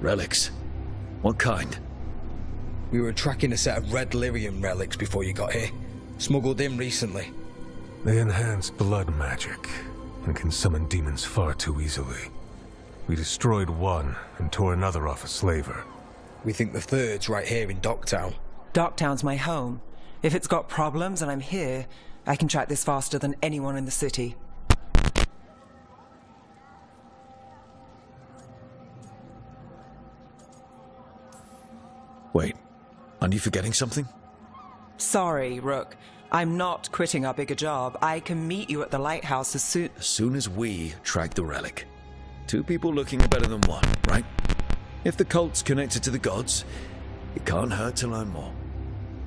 Relics? What kind? We were tracking a set of red lyrium relics before you got here. Smuggled in recently. They enhance blood magic and can summon demons far too easily. We destroyed one and tore another off a slaver. We think the third's right here in Docktown. Docktown's my home. If it's got problems and I'm here, I can track this faster than anyone in the city. Wait, aren't you forgetting something? Sorry, Rook. I'm not quitting our bigger job. I can meet you at the lighthouse as soon... As soon as we track the relic. Two people looking better than one, right? If the cult's connected to the gods, it can't hurt to learn more.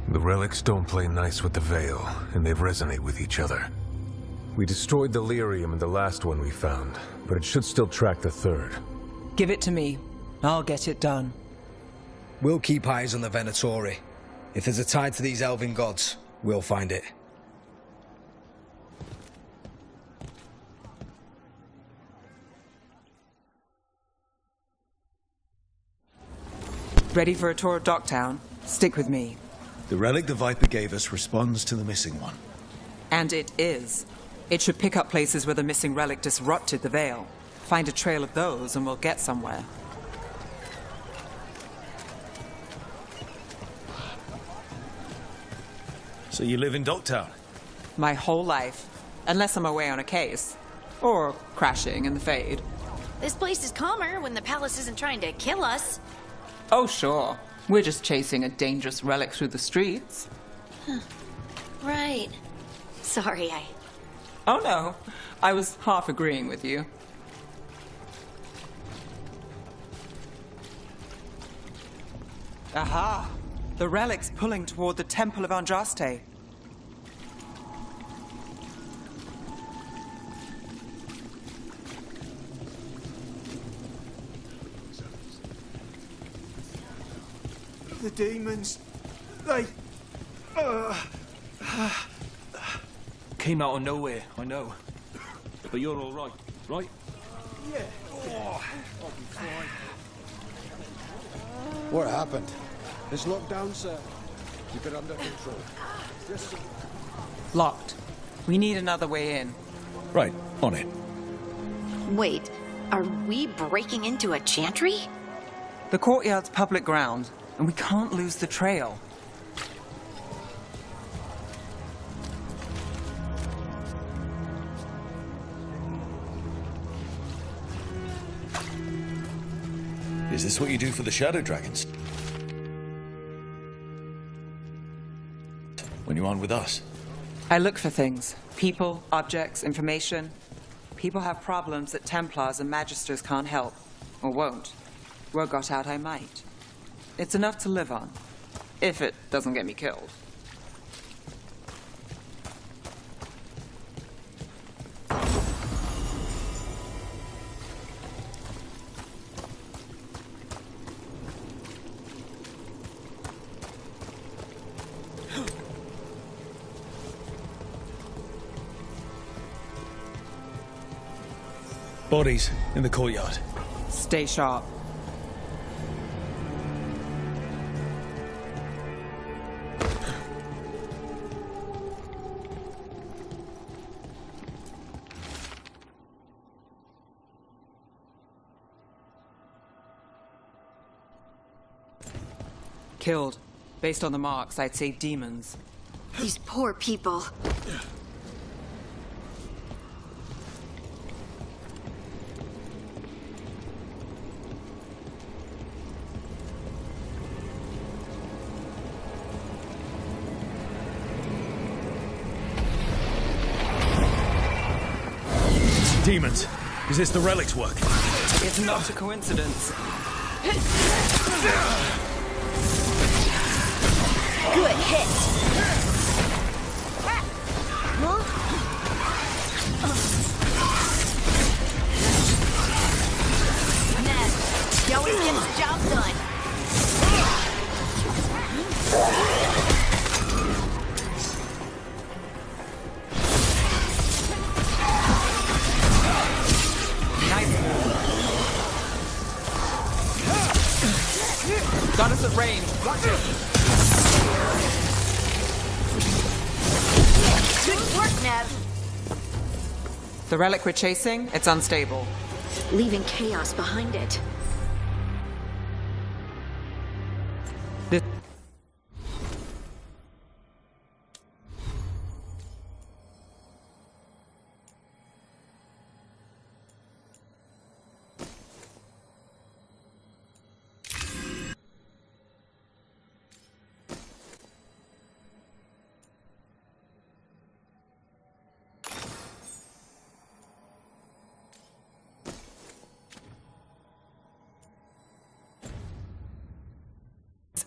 The relics don't play nice with the Veil, and they resonate with each other. We destroyed the lyrium in the last one we found, but it should still track the third. Give it to me. I'll get it done. We'll keep eyes on the Venatori. If there's a tie to these elven gods, we'll find it. Ready for a tour of Docktown? Stick with me. The relic the Viper gave us responds to the missing one. And it is. It should pick up places where the missing relic disrupted the Veil. Find a trail of those and we'll get somewhere. So you live in Docktown? My whole life. Unless I'm away on a case. Or crashing in the Fade. This place is calmer when the palace isn't trying to kill us. Oh, sure. We're just chasing a dangerous relic through the streets. Right. Sorry, Oh, no. I was half agreeing with you. Aha! The relic's pulling toward the Temple of Andraste. The demons, they... Came out of nowhere, I know. But you're all right, right? Yeah. I'll be fine. What happened? It's locked down, sir. Keep it under control. Yes, Locked. We need another way in. Right, on it. Wait, are we breaking into a chantry? The courtyard's public ground, and we can't lose the trail. Is this what you do for the Shadow Dragons? When you aren't with us? I look for things. People, objects, information. People have problems that Templars and Magisters can't help. Or won't. Were got out, I might. It's enough to live on. If it doesn't get me killed. Bodies in the courtyard. Stay sharp. Killed. Based on the marks, I'd say demons. These poor people. Demons. Is this the relic's work? It's not a coincidence. Good hit. Huh? Man, he always gets the job done. Nice move. Got us at range. Watch it. Good work, Nev. The relic we're chasing, it's unstable. Leaving chaos behind it. This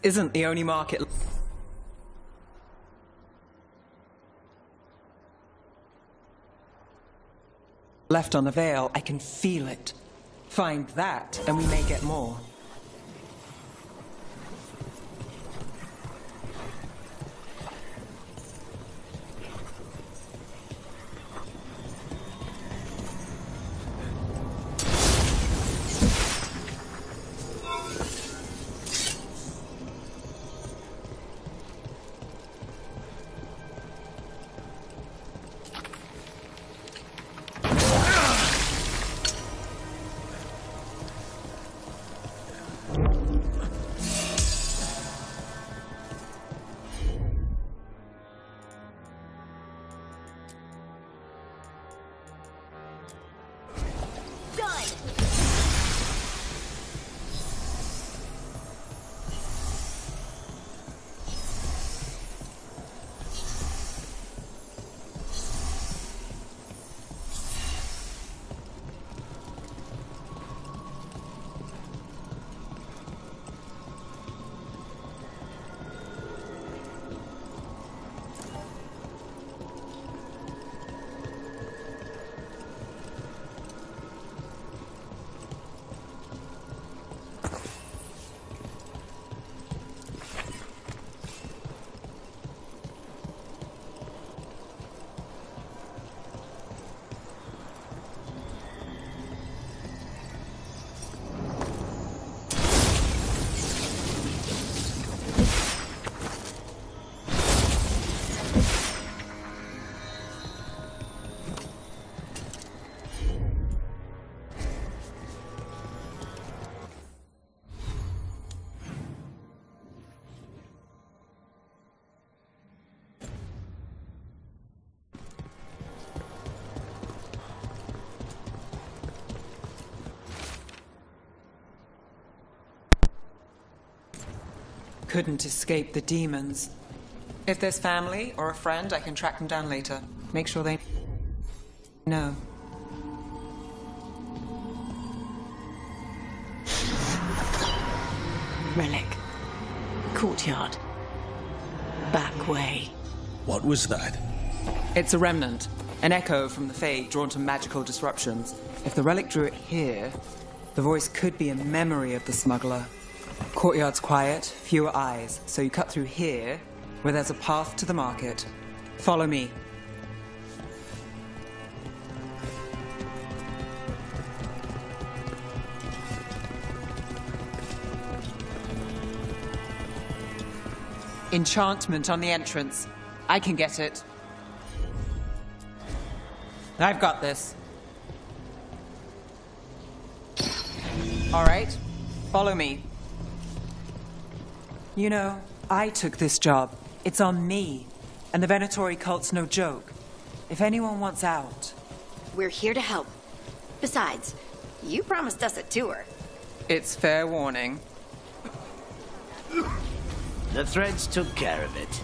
isn't the only market left on the Vale. I can feel it. Find that, and we may get more. Couldn't escape the demons. If there's family or a friend, I can track them down later. Make sure they know. Relic. Courtyard. Back way. What was that? It's a remnant. An echo from the Fae drawn to magical disruptions. If the relic drew it here, the voice could be a memory of the smuggler. Courtyard's quiet, fewer eyes, so you cut through here, where there's a path to the market. Follow me. Enchantment on the entrance. I can get it. I've got this. All right, follow me. You know, I took this job. It's on me. And the Venatori cult's no joke. If anyone wants out... We're here to help. Besides, you promised us a tour. It's fair warning. The threads took care of it.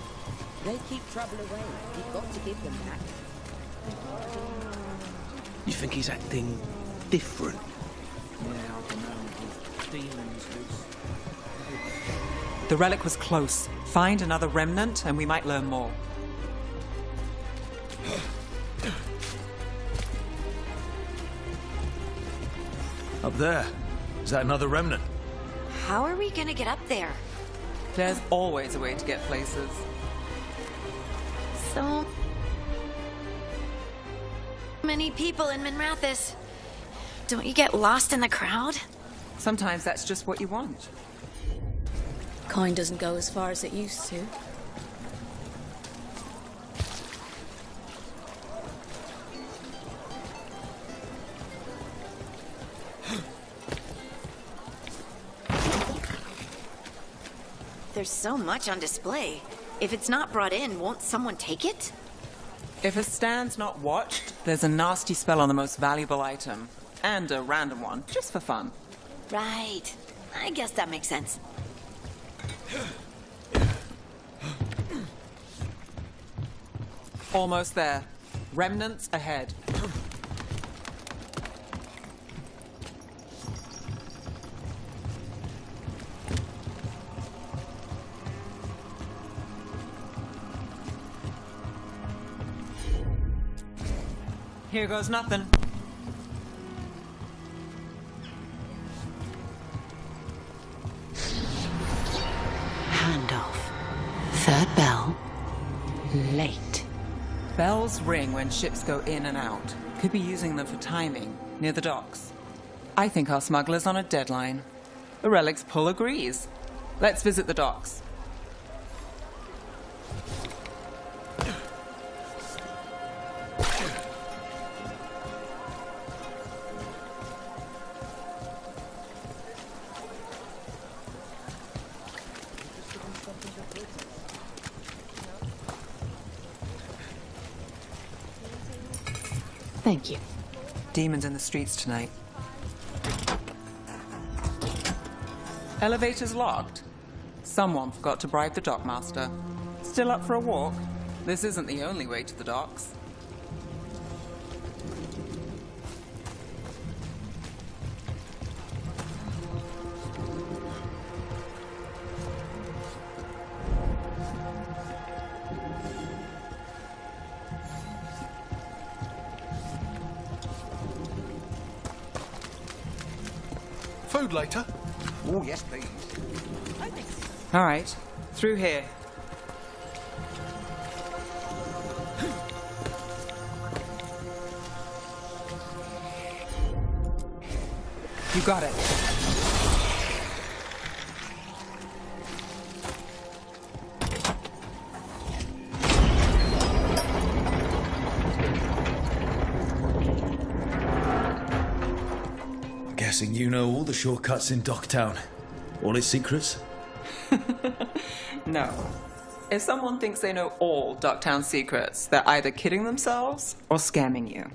They keep trouble away. You've got to give them back. You think he's acting different? Yeah, I don't know. Demons loose. The relic was close. Find another remnant and we might learn more. Up there. Is that another remnant? How are we gonna get up there? There's always a way to get places. So many people in Don't you get lost in the crowd? Sometimes that's just what you want. Kind doesn't go as far as it used to. There's so much on display. If it's not brought in, won't someone take it? If a stand's not watched, there's a nasty spell on the most valuable item. And a random one, just for fun. Right. I guess that makes sense. Almost there. Remnants ahead. Here goes nothing. Handoff. Third bell. Late. Bells ring when ships go in and out. Could be using them for timing, near the docks. I think our smuggler's on a deadline. The relic's pull agrees. Let's visit the docks. Thank you. Demons in the streets tonight. Elevator's locked. Someone forgot to bribe the dockmaster. Still up for a walk? This isn't the only way to the docks. Food later? Oh, yes, please. All right, through here. You got it. Guessing you know all the shortcuts in Docktown. All its secrets? No. If someone thinks they know all Docktown secrets, they're either kidding themselves or scamming you.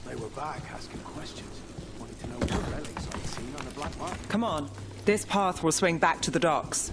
They were back asking questions. Wanted to know what relics I'd seen on the black market. Come on. This path will swing back to the docks.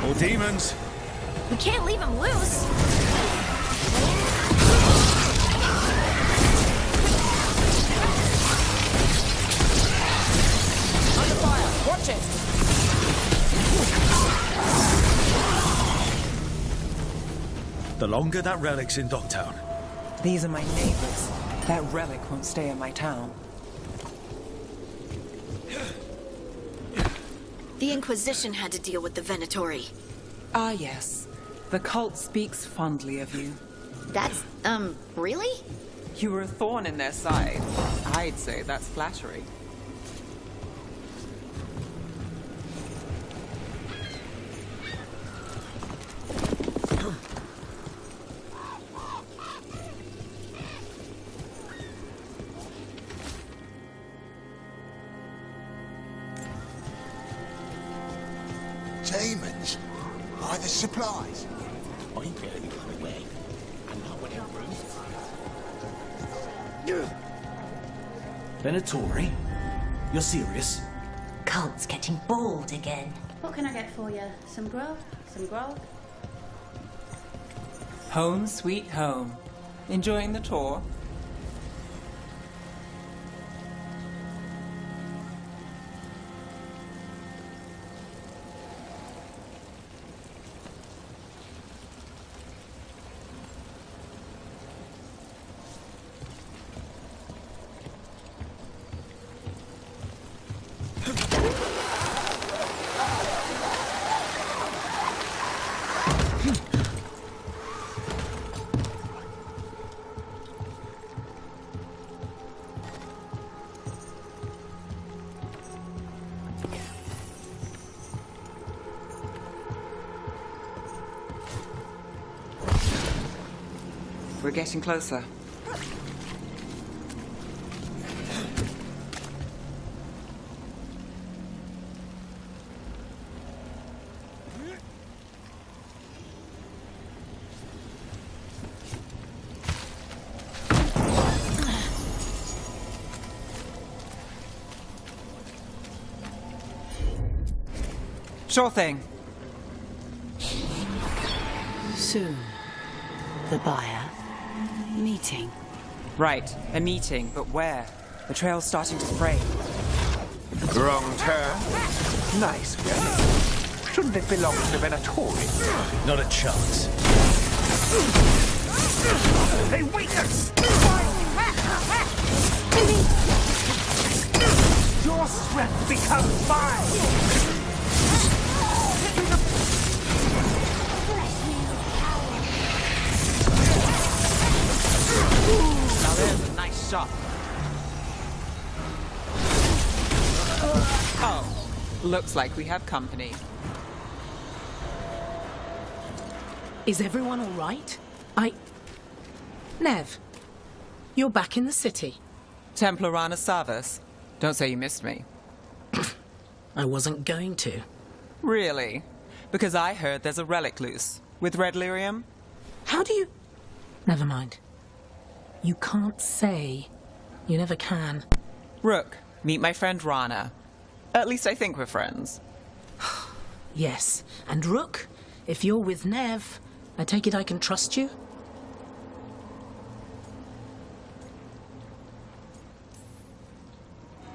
More demons! We can't leave him loose. Under fire! Watch it! The longer that relic's in Docktown, These are my neighbors. That relic won't stay in my town. The Inquisition had to deal with the Venatori. Ah, yes. The cult speaks fondly of you. That's, really? You were a thorn in their side. I'd say that's flattery. Demons? By the supplies? I barely run away. And not when it runs. Venatori? You're serious? Cult's getting bored again. What can I get for you? Some grub? Some grog? Home sweet home. Enjoying the tour? We're getting closer. Sure thing. Soon, the buyer. Meeting. Right, a meeting, but where? The trail's starting to fray. Wrong turn. Nice, really. Shouldn't it belong to the Venatori? Not a chance. Hey, wait! Your strength becomes mine! Now there's a nice shot. Oh, looks like we have company. Is everyone all right? Nev, you're back in the city. Templar Rana Savas. Don't say you missed me. I wasn't going to. Really? Because I heard there's a relic loose. With red lyrium? How do you... Never mind. You can't say. You never can. Rook, meet my friend Rana. At least I think we're friends. Yes. And Rook, if you're with Nev, I take it I can trust you?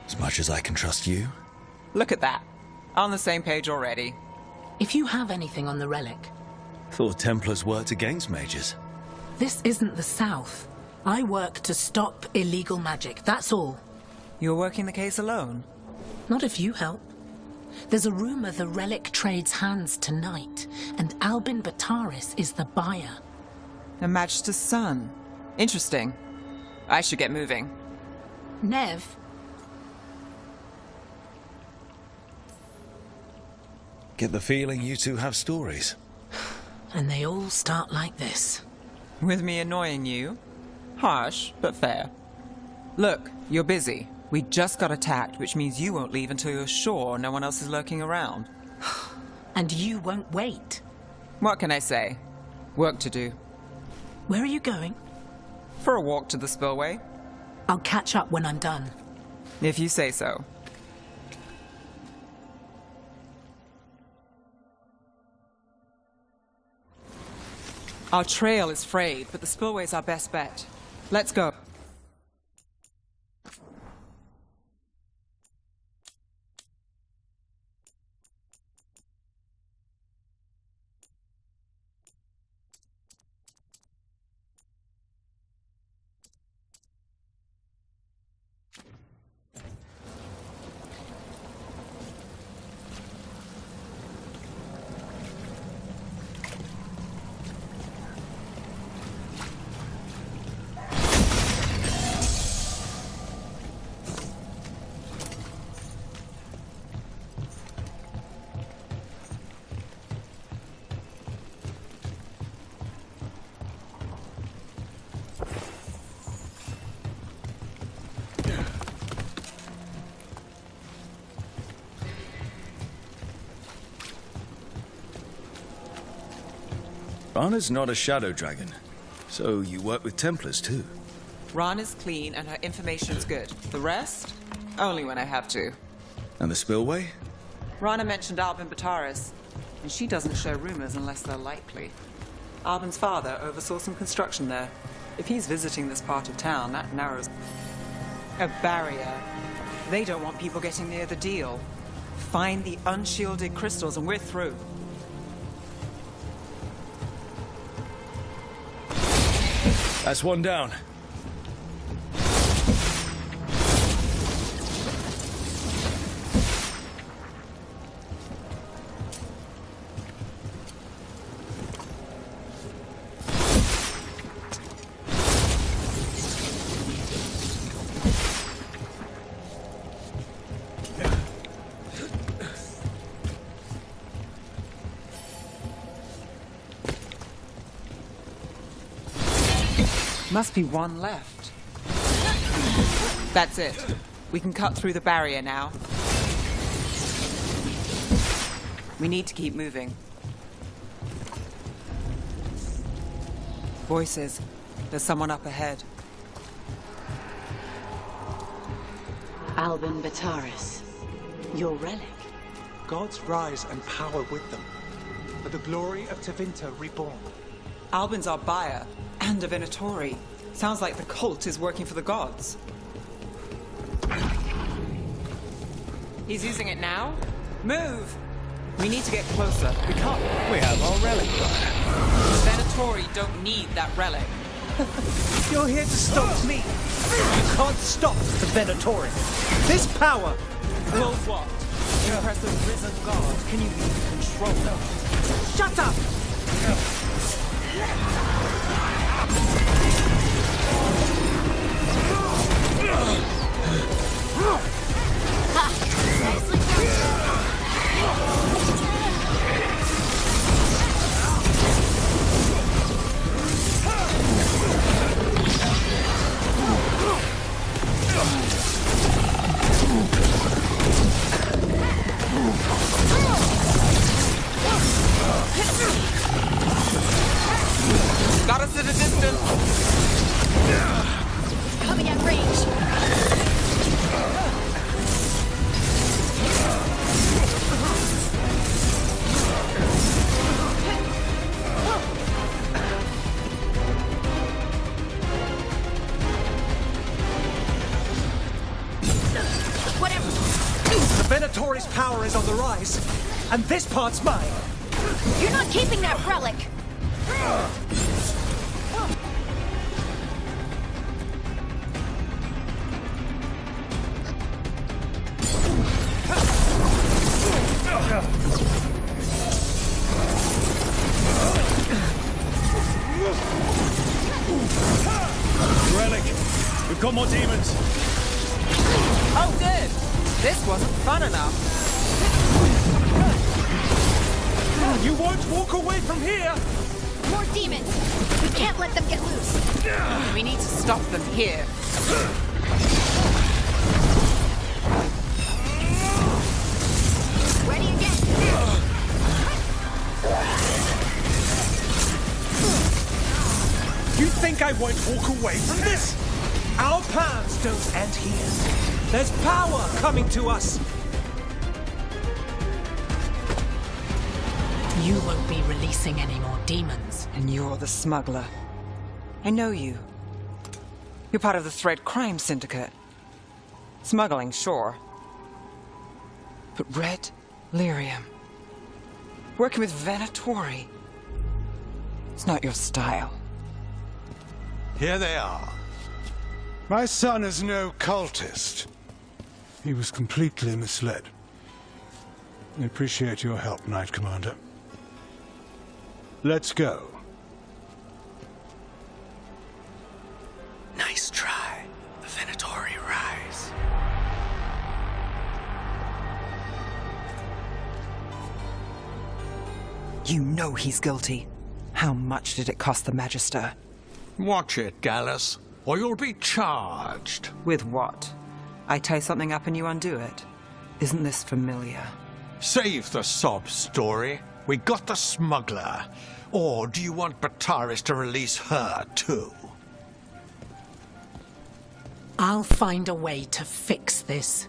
As much as I can trust you. Look at that. On the same page already. If you have anything on the relic... Thought Templars worked against mages. This isn't the South. I work to stop illegal magic, that's all. You're working the case alone? Not if you help. There's a rumor the relic trades hands tonight, and Albin Bataris is the buyer. A Magister's son. Interesting. I should get moving. Nev? Get the feeling you two have stories. And they all start like this. With me annoying you? Harsh, but fair. Look, you're busy. We just got attacked, which means you won't leave until you're sure no one else is lurking around. And you won't wait. What can I say? Work to do. Where are you going? For a walk to the spillway. I'll catch up when I'm done. If you say so. Our trail is frayed, but the spillway's our best bet. Let's go. Rana's not a shadow dragon, so you work with Templars too. Rana's clean and her information's good. The rest? Only when I have to. And the spillway? Rana mentioned Albin Bataris, and she doesn't share rumors unless they're likely. Albin's father oversaw some construction there. If he's visiting this part of town, that narrows a barrier. They don't want people getting near the deal. Find the unshielded crystals and we're through. That's one down. Must be one left. That's it. We can cut through the barrier now. We need to keep moving. Voices. There's someone up ahead. Albin Bataris. Your relic. Gods rise and power with them. For the glory of Tevinter reborn. Albin's our buyer, and a Venatori. Sounds like the cult is working for the gods. He's using it now? Move! We need to get closer. We can't. We have our relic buyer. The Venatori don't need that relic. You're here to stop me. You can't stop the Venatori. This power. Well, what? Impress the risen god. Can you even control them? Shut up! Got us at a distance. Coming at range. Whatever. The Venatori's power is on the rise, and this part's mine. You're not keeping that relic. Relic! We've got more demons! Oh, good! This wasn't fun enough. You won't walk away from here! More demons. We can't let them get loose. We need to stop them here. Ready again. You think I won't walk away from this? Our plans don't end here. There's power coming to us. You won't be releasing any more demons. And you're the smuggler. I know you. You're part of the Thread Crime Syndicate. Smuggling, sure. But Red Lyrium. Working with Venatori. It's not your style. Here they are. My son is no cultist. He was completely misled. I appreciate your help, Knight Commander. Let's go. Nice try. The Venatori rise. You know he's guilty. How much did it cost the Magister? Watch it, Gallus, or you'll be charged. With what? I tie something up and you undo it. Isn't this familiar? Save the sob story. We got the smuggler. Or do you want Bataris to release her, too? I'll find a way to fix this.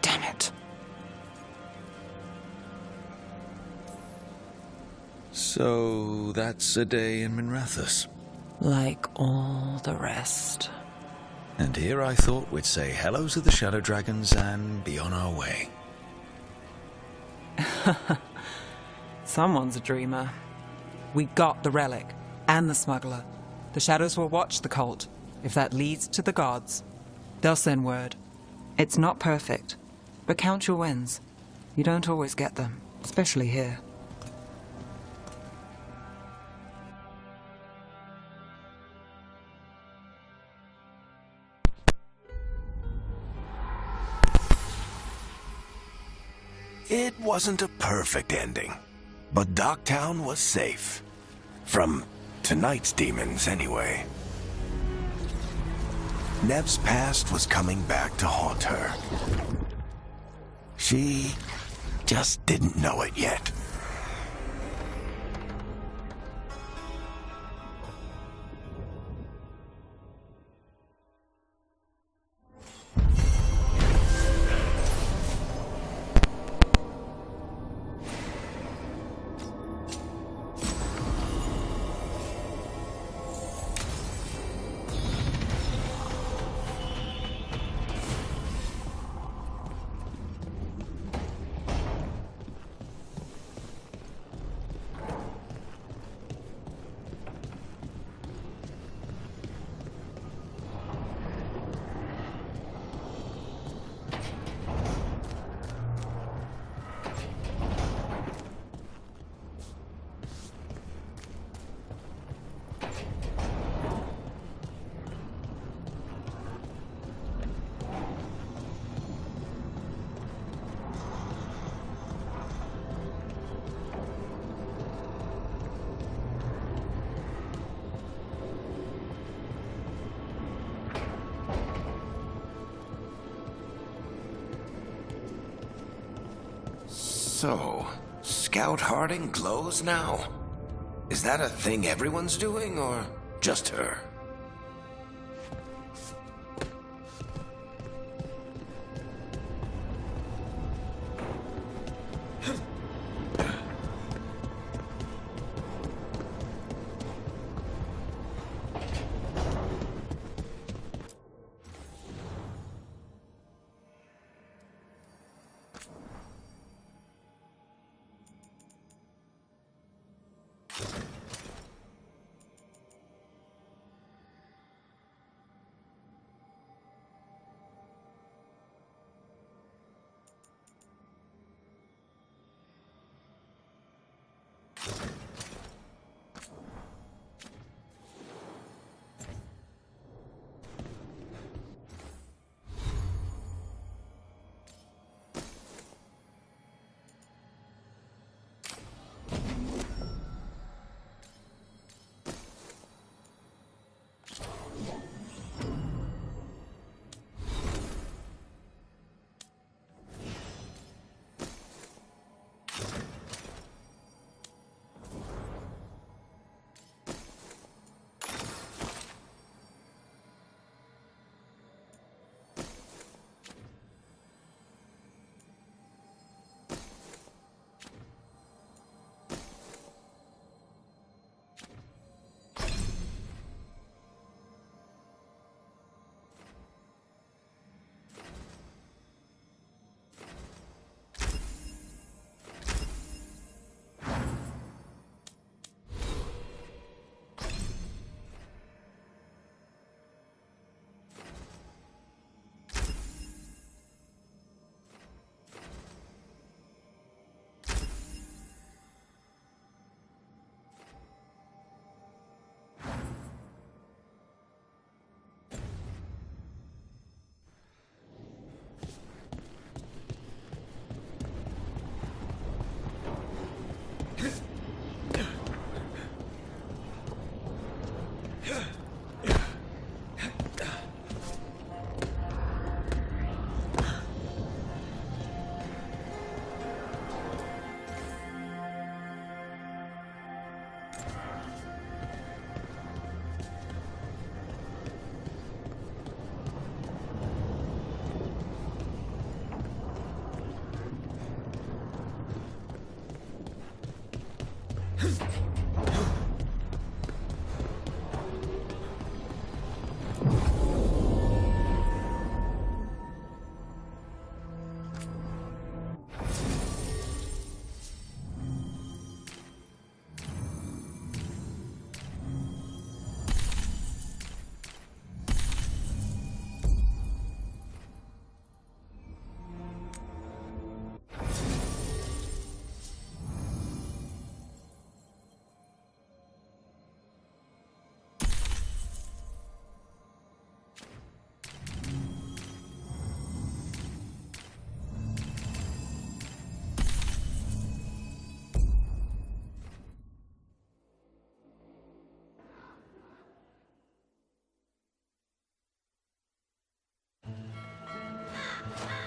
Damn it. So that's a day in Minrathous. Like all the rest. And here I thought we'd say hello to the Shadow Dragons and be on our way. Someone's a dreamer. We got the relic and the smuggler. The Shadows will watch the cult. If that leads to the gods, they'll send word. It's not perfect, but count your wins. You don't always get them, especially here. It wasn't a perfect ending, but Docktown was safe. From tonight's demons, anyway. Nev's past was coming back to haunt her. She just didn't know it yet. So, Scout Harding glows now? Is that a thing everyone's doing, or just her?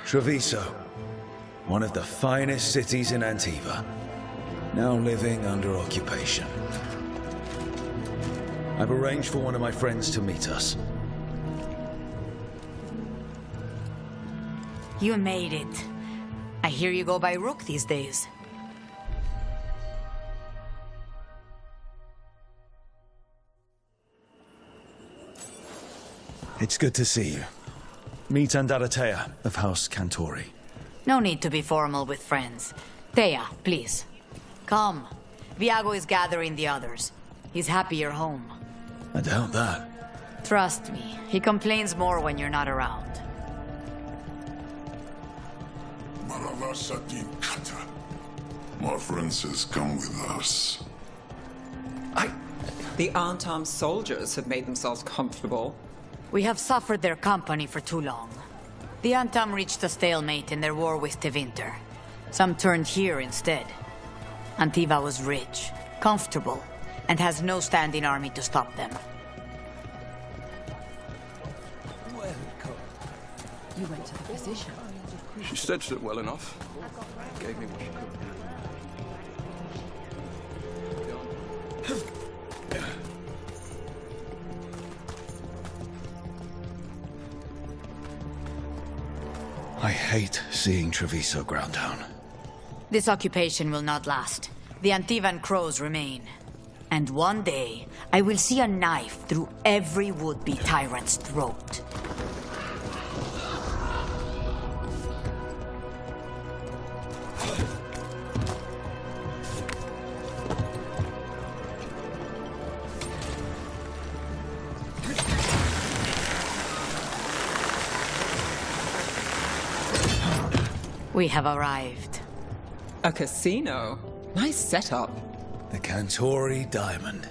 Treviso, one of the finest cities in Antiva, now living under occupation. I've arranged for one of my friends to meet us. You made it. I hear you go by Rook these days. It's good to see you. Meet Andaratea of House Cantori. No need to be formal with friends. Thea, please. Come. Viago is gathering the others. He's happy you're home. I doubt that. Trust me, he complains more when you're not around. My friend says come with us. The Antam soldiers have made themselves comfortable. We have suffered their company for too long. The Antam reached a stalemate in their war with Tevinter. Some turned here instead. Antiva was rich, comfortable, and has no standing army to stop them. Welcome. You went to the physician. She stitched it well enough. Gave me what she could. I hate seeing Treviso ground down. This occupation will not last. The Antivan crows remain. And one day, I will see a knife through every would-be tyrant's throat. We have arrived. A casino? Nice setup. The Cantori Diamond.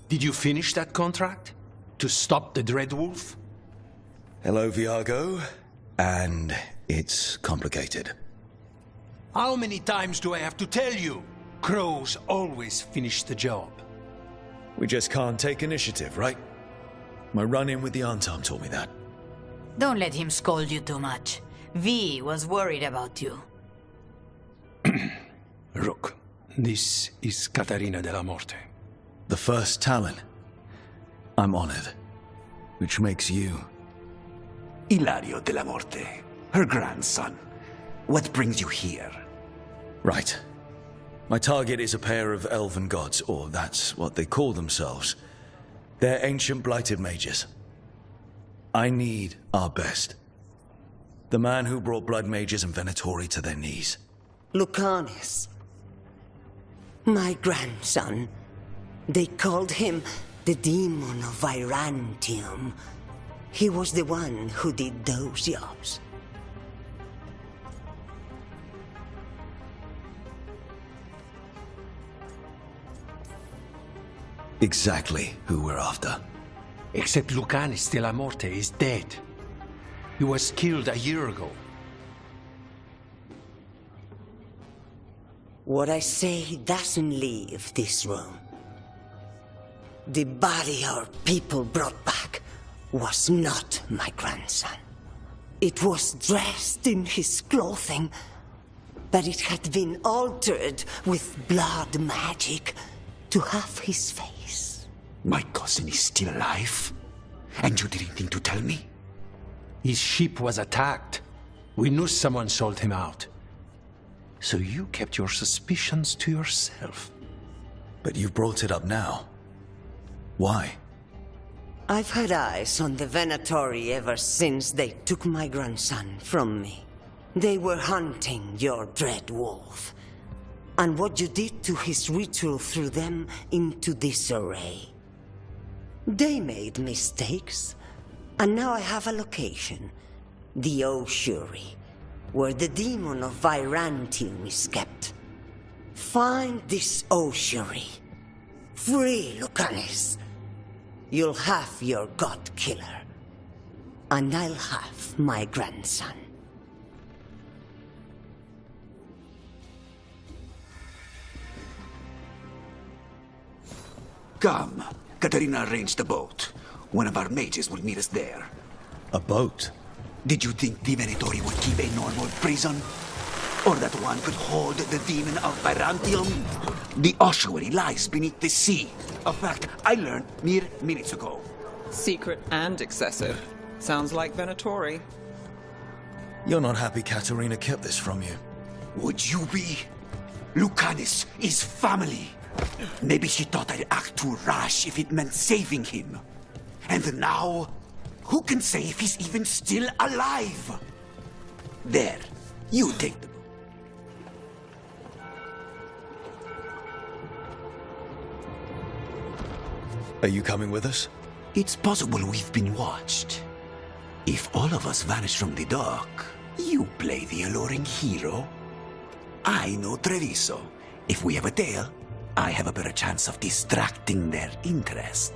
Did you finish that contract? To stop the Dreadwolf? Hello, Viago. And it's complicated. How many times do I have to tell you? Crows always finish the job. We just can't take initiative, right? My run-in with the Antam taught me that. Don't let him scold you too much. V was worried about you. Rook, this is Catarina de la Morte. The first Talon. I'm honored. Which makes you... Ilario de la Morte, her grandson. What brings you here? Right. My target is a pair of elven gods, or that's what they call themselves. They're ancient blighted mages. I need our best. The man who brought blood mages and Venatori to their knees. Lucanus. My grandson. They called him the Demon of Virantium. He was the one who did those jobs. Exactly who we're after. Except Lucanus de la Morte is dead. He was killed a year ago. What I say doesn't leave this room. The body our people brought back was not my grandson. It was dressed in his clothing, but it had been altered with blood magic to have his face. My cousin is still alive? And you didn't think to tell me? His ship was attacked. We knew someone sold him out. So you kept your suspicions to yourself. But you've brought it up now. Why? I've had eyes on the Venatori ever since they took my grandson from me. They were hunting your dread wolf. And what you did to his ritual threw them into disarray. They made mistakes, and now I have a location. The Ossuary, where the demon of Virantium is kept. Find this Ossuary. Free Lucanus. You'll have your god killer. And I'll have my grandson. Come. Katarina arranged a boat. One of our mages will meet us there. A boat? Did you think the Venatori would keep a normal prison? Or that one could hold the demon of Byzantium? The ossuary lies beneath the sea. A fact I learned mere minutes ago. Secret and excessive. Sounds like Venatori. You're not happy Katerina kept this from you. Would you be? Lucanus is family. Maybe she thought I'd act too rash if it meant saving him. And now, who can say if he's even still alive? There, you take the boat. Are you coming with us? It's possible we've been watched. If all of us vanish from the dock, you play the alluring hero. I know Treviso. If we have a tail, I have a better chance of distracting their interest.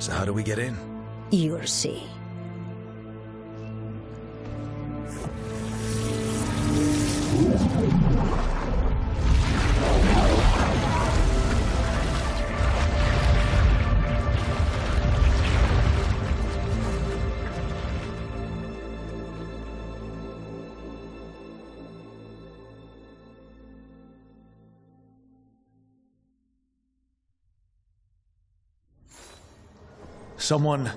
So how do we get in? You'll see. Someone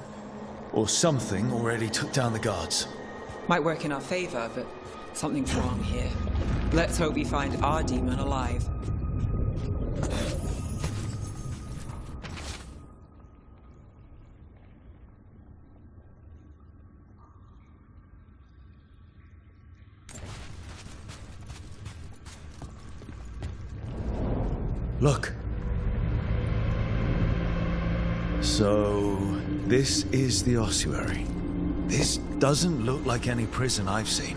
or something already took down the guards. Might work in our favor, but something's wrong here. Let's hope we find our demon alive. Look. So, this is the ossuary. This doesn't look like any prison I've seen.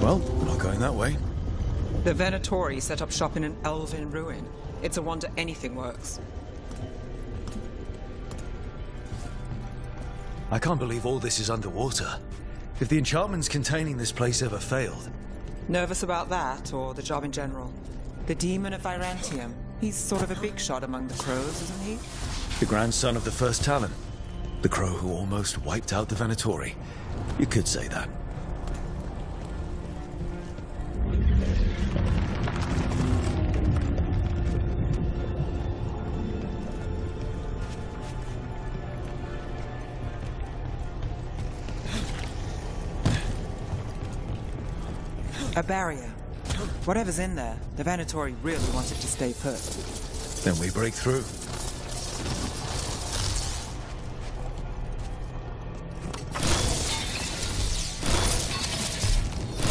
Well, we're not going that way. The Venatori set up shop in an elven ruin. It's a wonder anything works. I can't believe all this is underwater. If the enchantments containing this place ever failed. Nervous about that, or the job in general? The demon of Byzantium. He's sort of a big shot among the crows, isn't he? The grandson of the first Talon. The crow who almost wiped out the Venatori. You could say that. A barrier. Whatever's in there, the Venatori really want it to stay put. Then we break through.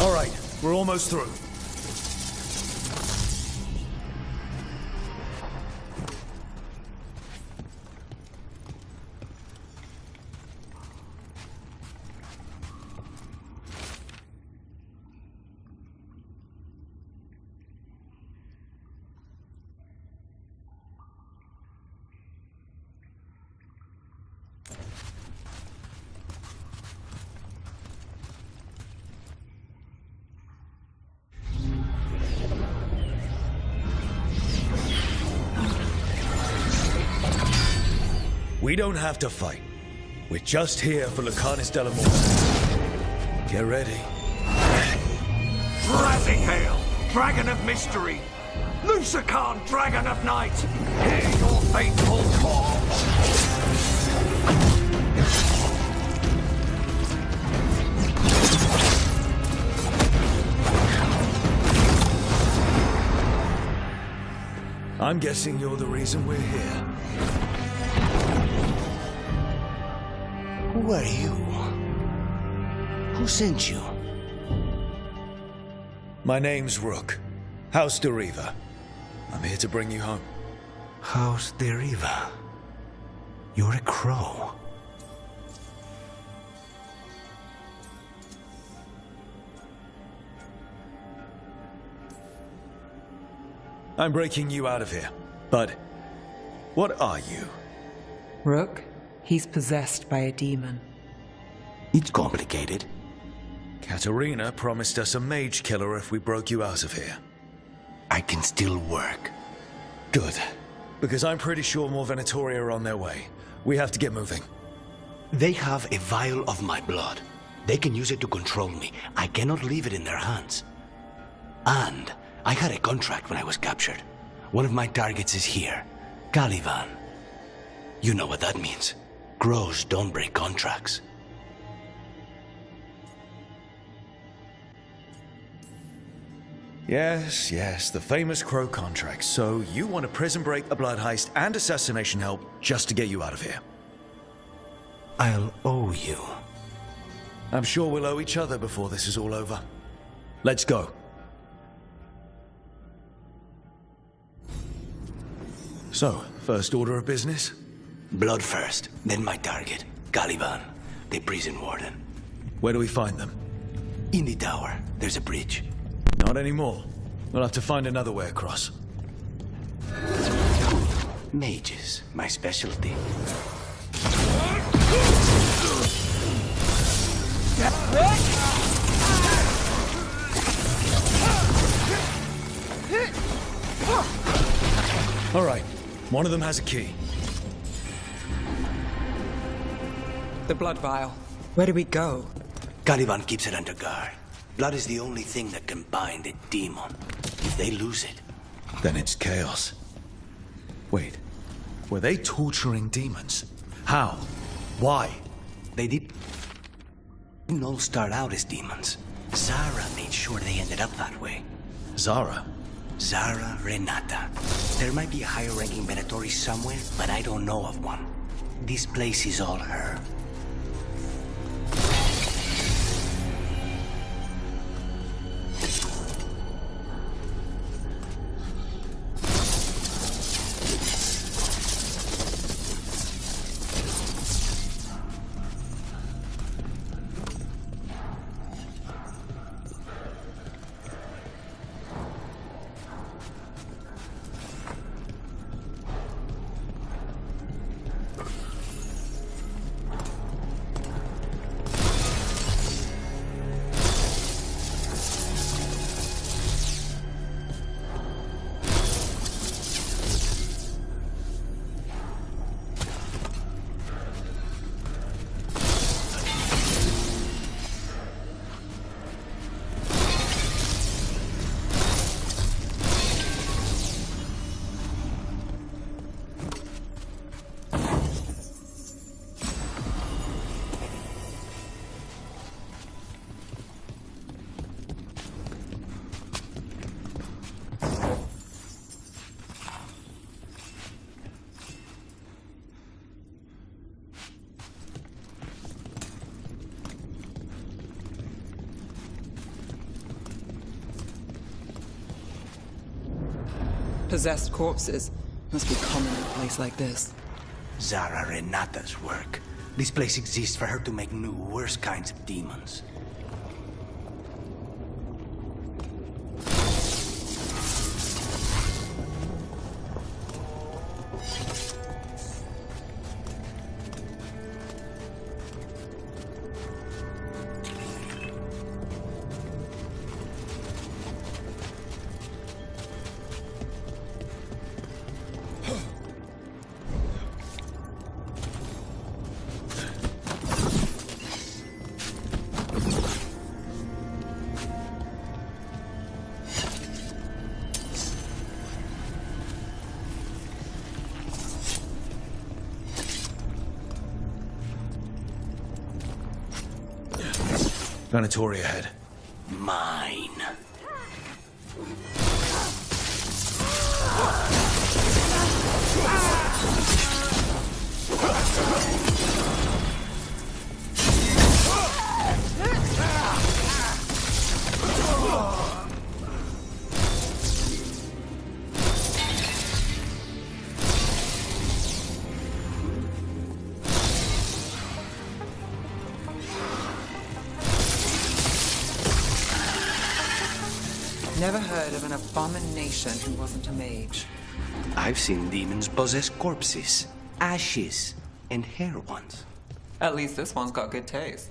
All right, we're almost through. We don't have to fight. We're just here for Lucanus Delamorte. Get ready. Rising Hail, Dragon of Mystery! Lucican, Dragon of Night! Hear your fateful calls! I'm guessing you're the reason we're here. Who are you? Who sent you? My name's Rook. House Deriva. I'm here to bring you home. House Deriva? You're a crow. I'm breaking you out of here. But what are you? Rook, he's possessed by a demon. It's complicated. Katerina promised us a mage killer if we broke you out of here. I can still work. Good. Because I'm pretty sure more Venatori are on their way. We have to get moving. They have a vial of my blood. They can use it to control me. I cannot leave it in their hands. And I had a contract when I was captured. One of my targets is here, Caliban. You know what that means. Crows don't break contracts. Yes, the famous Crow contract. So you want a prison break, a blood heist, and assassination help just to get you out of here? I'll owe you. I'm sure we'll owe each other before this is all over. Let's go. So, first order of business? Blood first, then my target, Caliban, the prison warden. Where do we find them? In the tower. There's a bridge. Not anymore. We'll have to find another way across. Mages, my specialty. All right. One of them has a key. The blood vial. Where do we go? Caliban keeps it under guard. Blood is the only thing that can bind a demon. If they lose it... Then it's chaos. Wait. Were they torturing demons? How? Why? They didn't all start out as demons. Zara made sure they ended up that way. Zara? Zara Renata. There might be a higher-ranking Venatori somewhere, but I don't know of one. This place is all her. Possessed corpses must be common in a place like this. Zara Renata's work. This place exists for her to make new, worse kinds of demons. Venatori ahead. Mine. Never heard of an abomination who wasn't a mage. I've seen demons possess corpses, ashes, and hair once. At least this one's got good taste.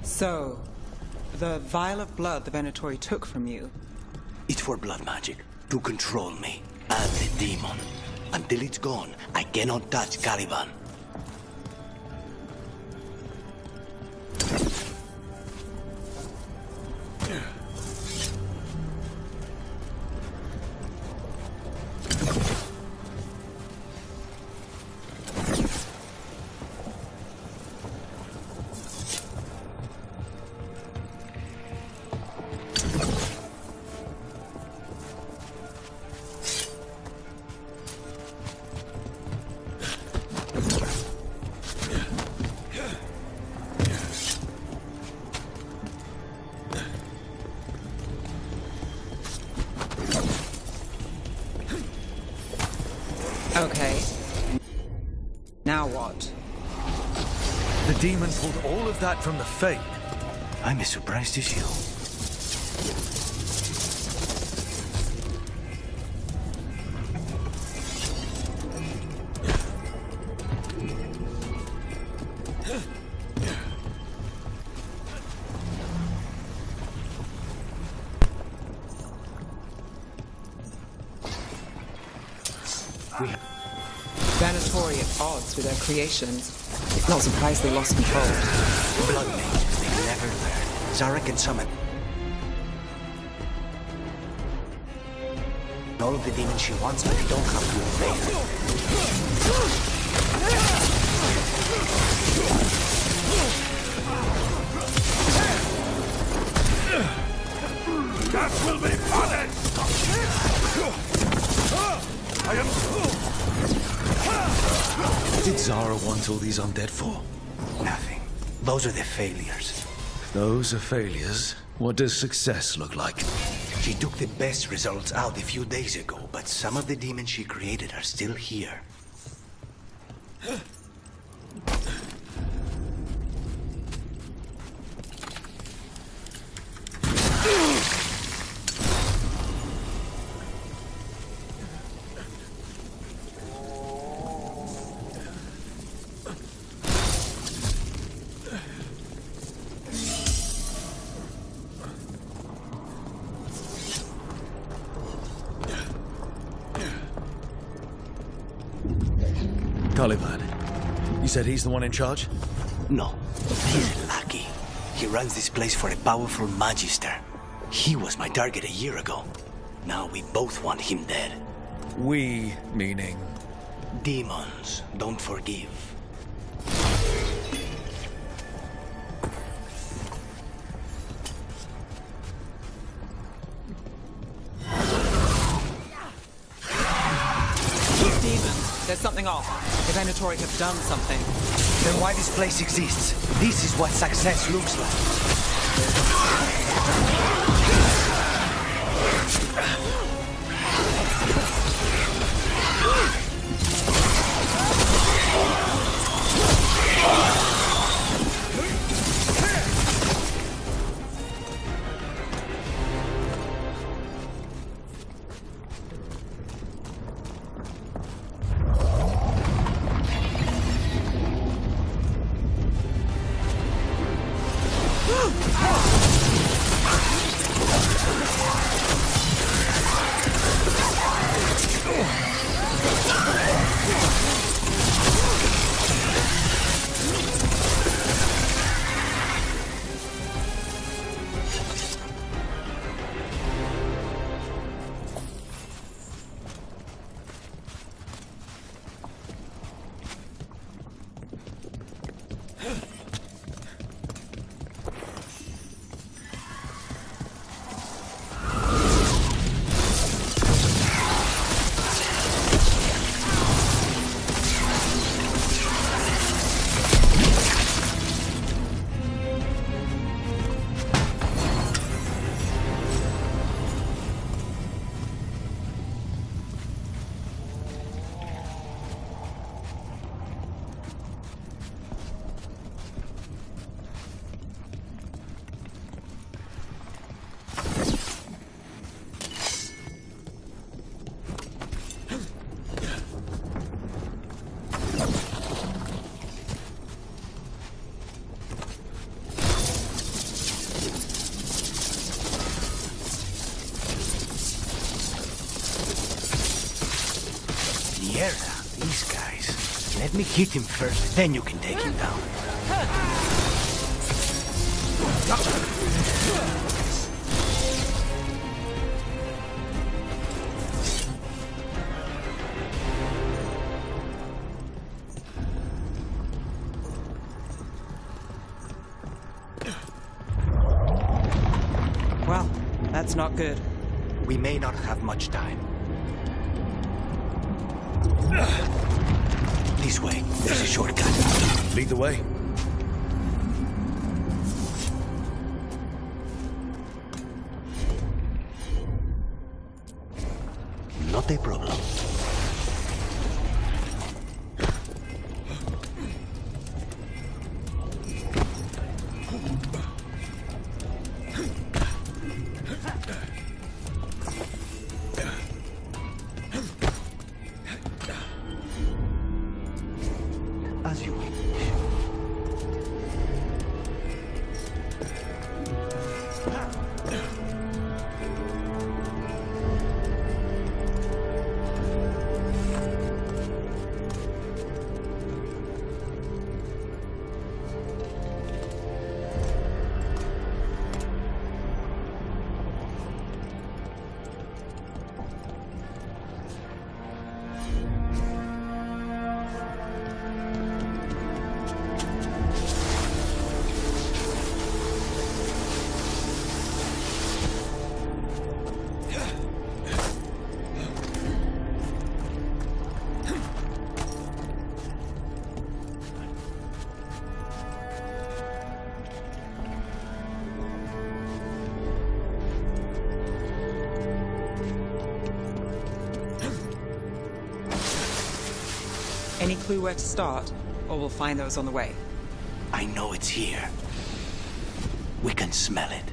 So, the vial of blood the Venatori took from you. It's for blood magic, to control me, and the demon. Until it's gone, I cannot touch Caliban. Okay. Now what? The demon pulled all of that from the Fade. I'm as surprised as you. Venatori at odds with their creations. Not surprised they lost control. Blood mages, they never learn. Zara can summon all of the demons she wants, but they don't have to obey her. That will be punished! I am... What did Zara want all these undead for? Nothing. Those are the failures. Those are failures. What does success look like? She took the best results out a few days ago, but some of the demons she created are still here. Caliban. You said he's the one in charge? No, he's lucky. He runs this place for a powerful magister. He was my target a year ago. Now we both want him dead. We, meaning? Demons don't forgive. There's something off. The Venatori have done something. Then why this place exists? This is what success looks like. Mierda, these guys. Let me hit him first, then you can take him down. Well, that's not good. We may not have much time. This way. There's a shortcut. Lead the way. Not a problem. As you wish. Any clue where to start? Or we'll find those on the way. I know it's here. We can smell it.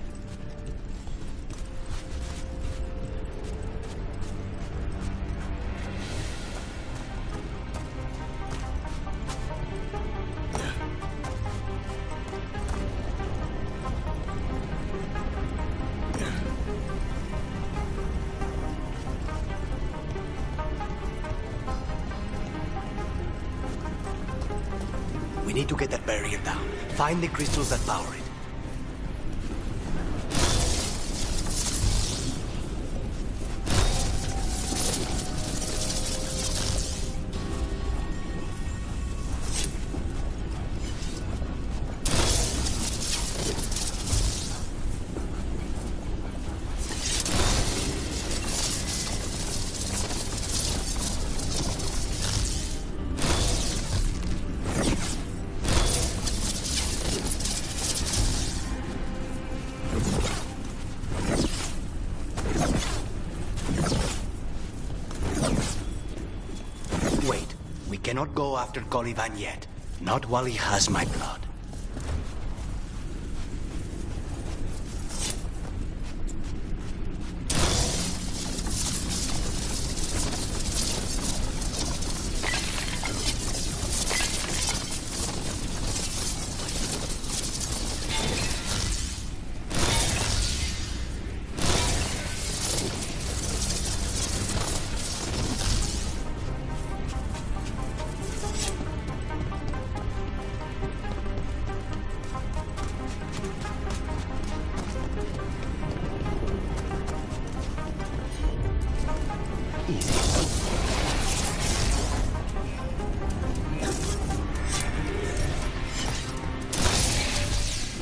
We need to get that barrier down. Find the crystals that power it. Cannot go after Colivan yet. Not while he has my blood.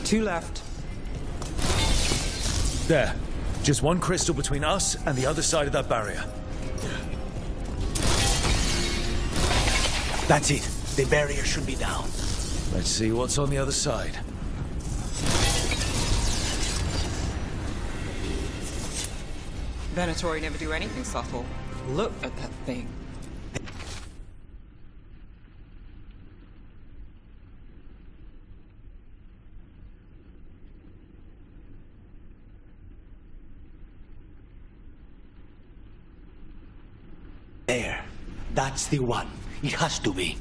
Two left. There. Just one crystal between us and the other side of that barrier. That's it. The barrier should be down. Let's see what's on the other side. Venatori never do anything subtle. Look at that thing. There. That's the one. It has to be.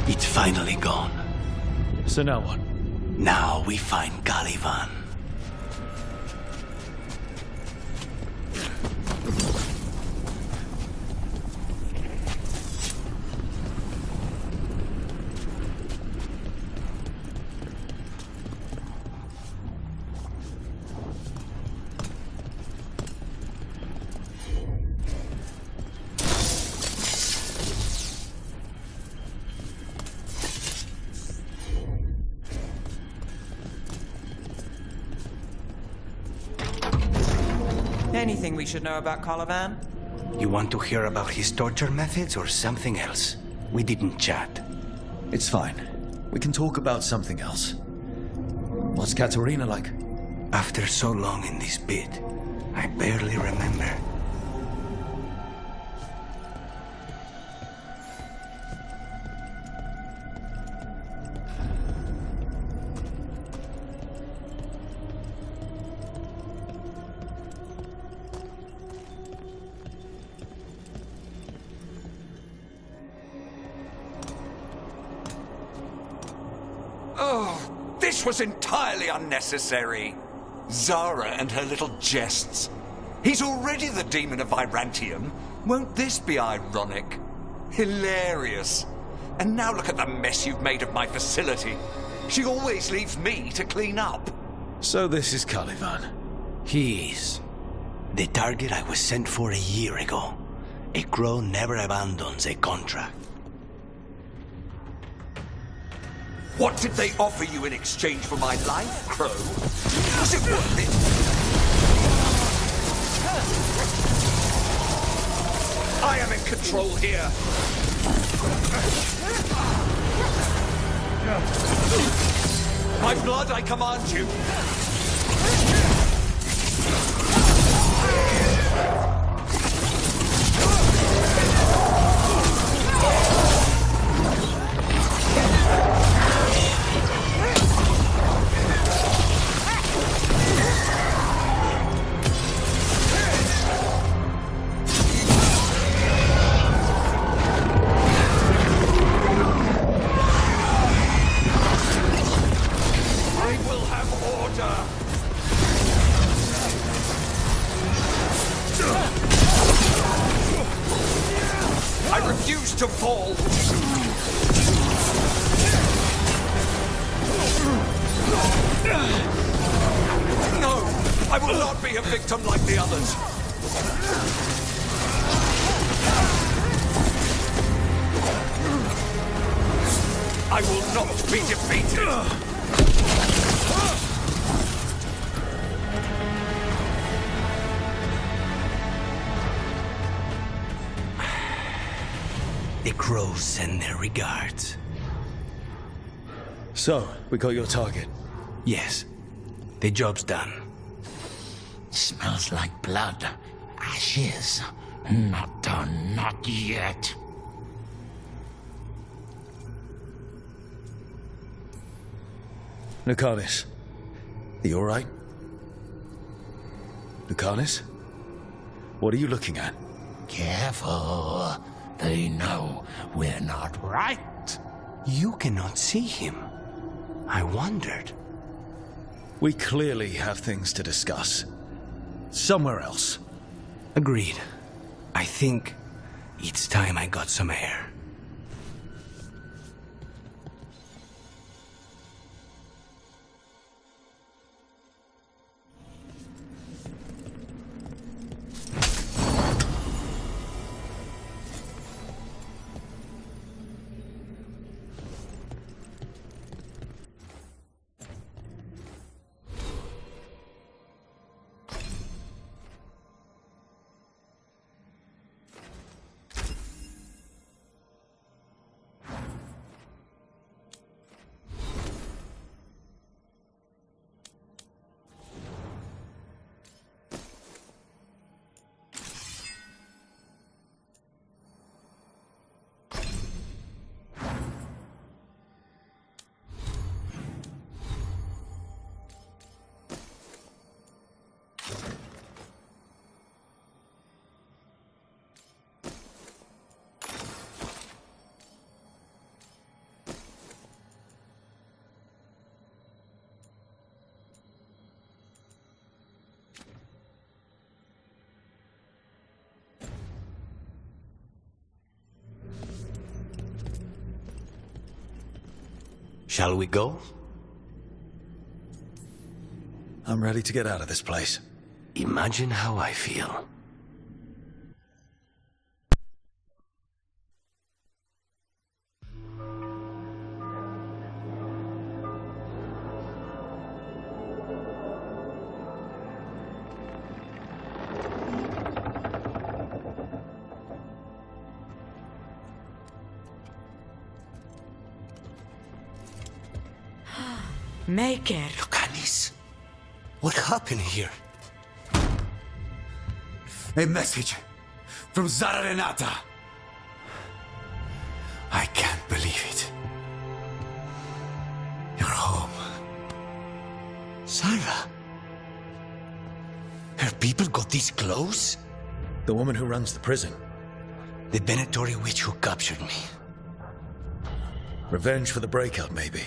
It's finally gone. So now what? Now we find Caliban. Anything we should know about Colivan? You want to hear about his torture methods or something else? We didn't chat. It's fine. We can talk about something else. What's Katerina like? After so long in this bit, I barely remember. Oh, this was entirely unnecessary. Zara and her little jests. He's already the demon of Virantium. Won't this be ironic? Hilarious. And now look at the mess you've made of my facility. She always leaves me to clean up. So this is Caliban. He is. The target I was sent for a year ago. A crow never abandons a contract. What did they offer you in exchange for my life, Crow? Was it worth it? I am in control here. By blood, I command you. I refuse to fall. No, I will not be a victim like the others. I will not be defeated. The crows send their regards. So, we got your target? Yes. The job's done. Smells like blood. Ashes. Not done, not yet. Lucanus, are you alright? Lucanus? What are you looking at? Careful. They know we're not right. You cannot see him. I wondered. We clearly have things to discuss. Somewhere else. Agreed. I think it's time I got some air. Shall we go? I'm ready to get out of this place. Imagine how I feel. Maker. Lucanis, what happened here? A message from Zara Renata. I can't believe it. You're home. Sarah? Her people got this close? The woman who runs the prison. The Venatori witch who captured me. Revenge for the breakup, maybe.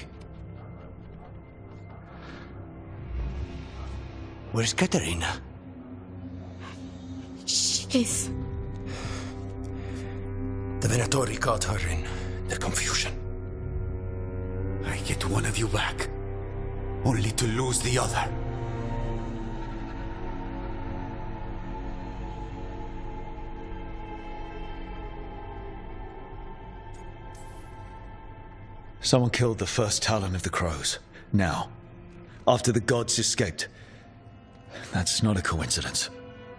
Where's Katerina? She's... The Venatori caught her in their confusion. I get one of you back, only to lose the other. Someone killed the first Talon of the Crows. Now, after the gods escaped. That's not a coincidence.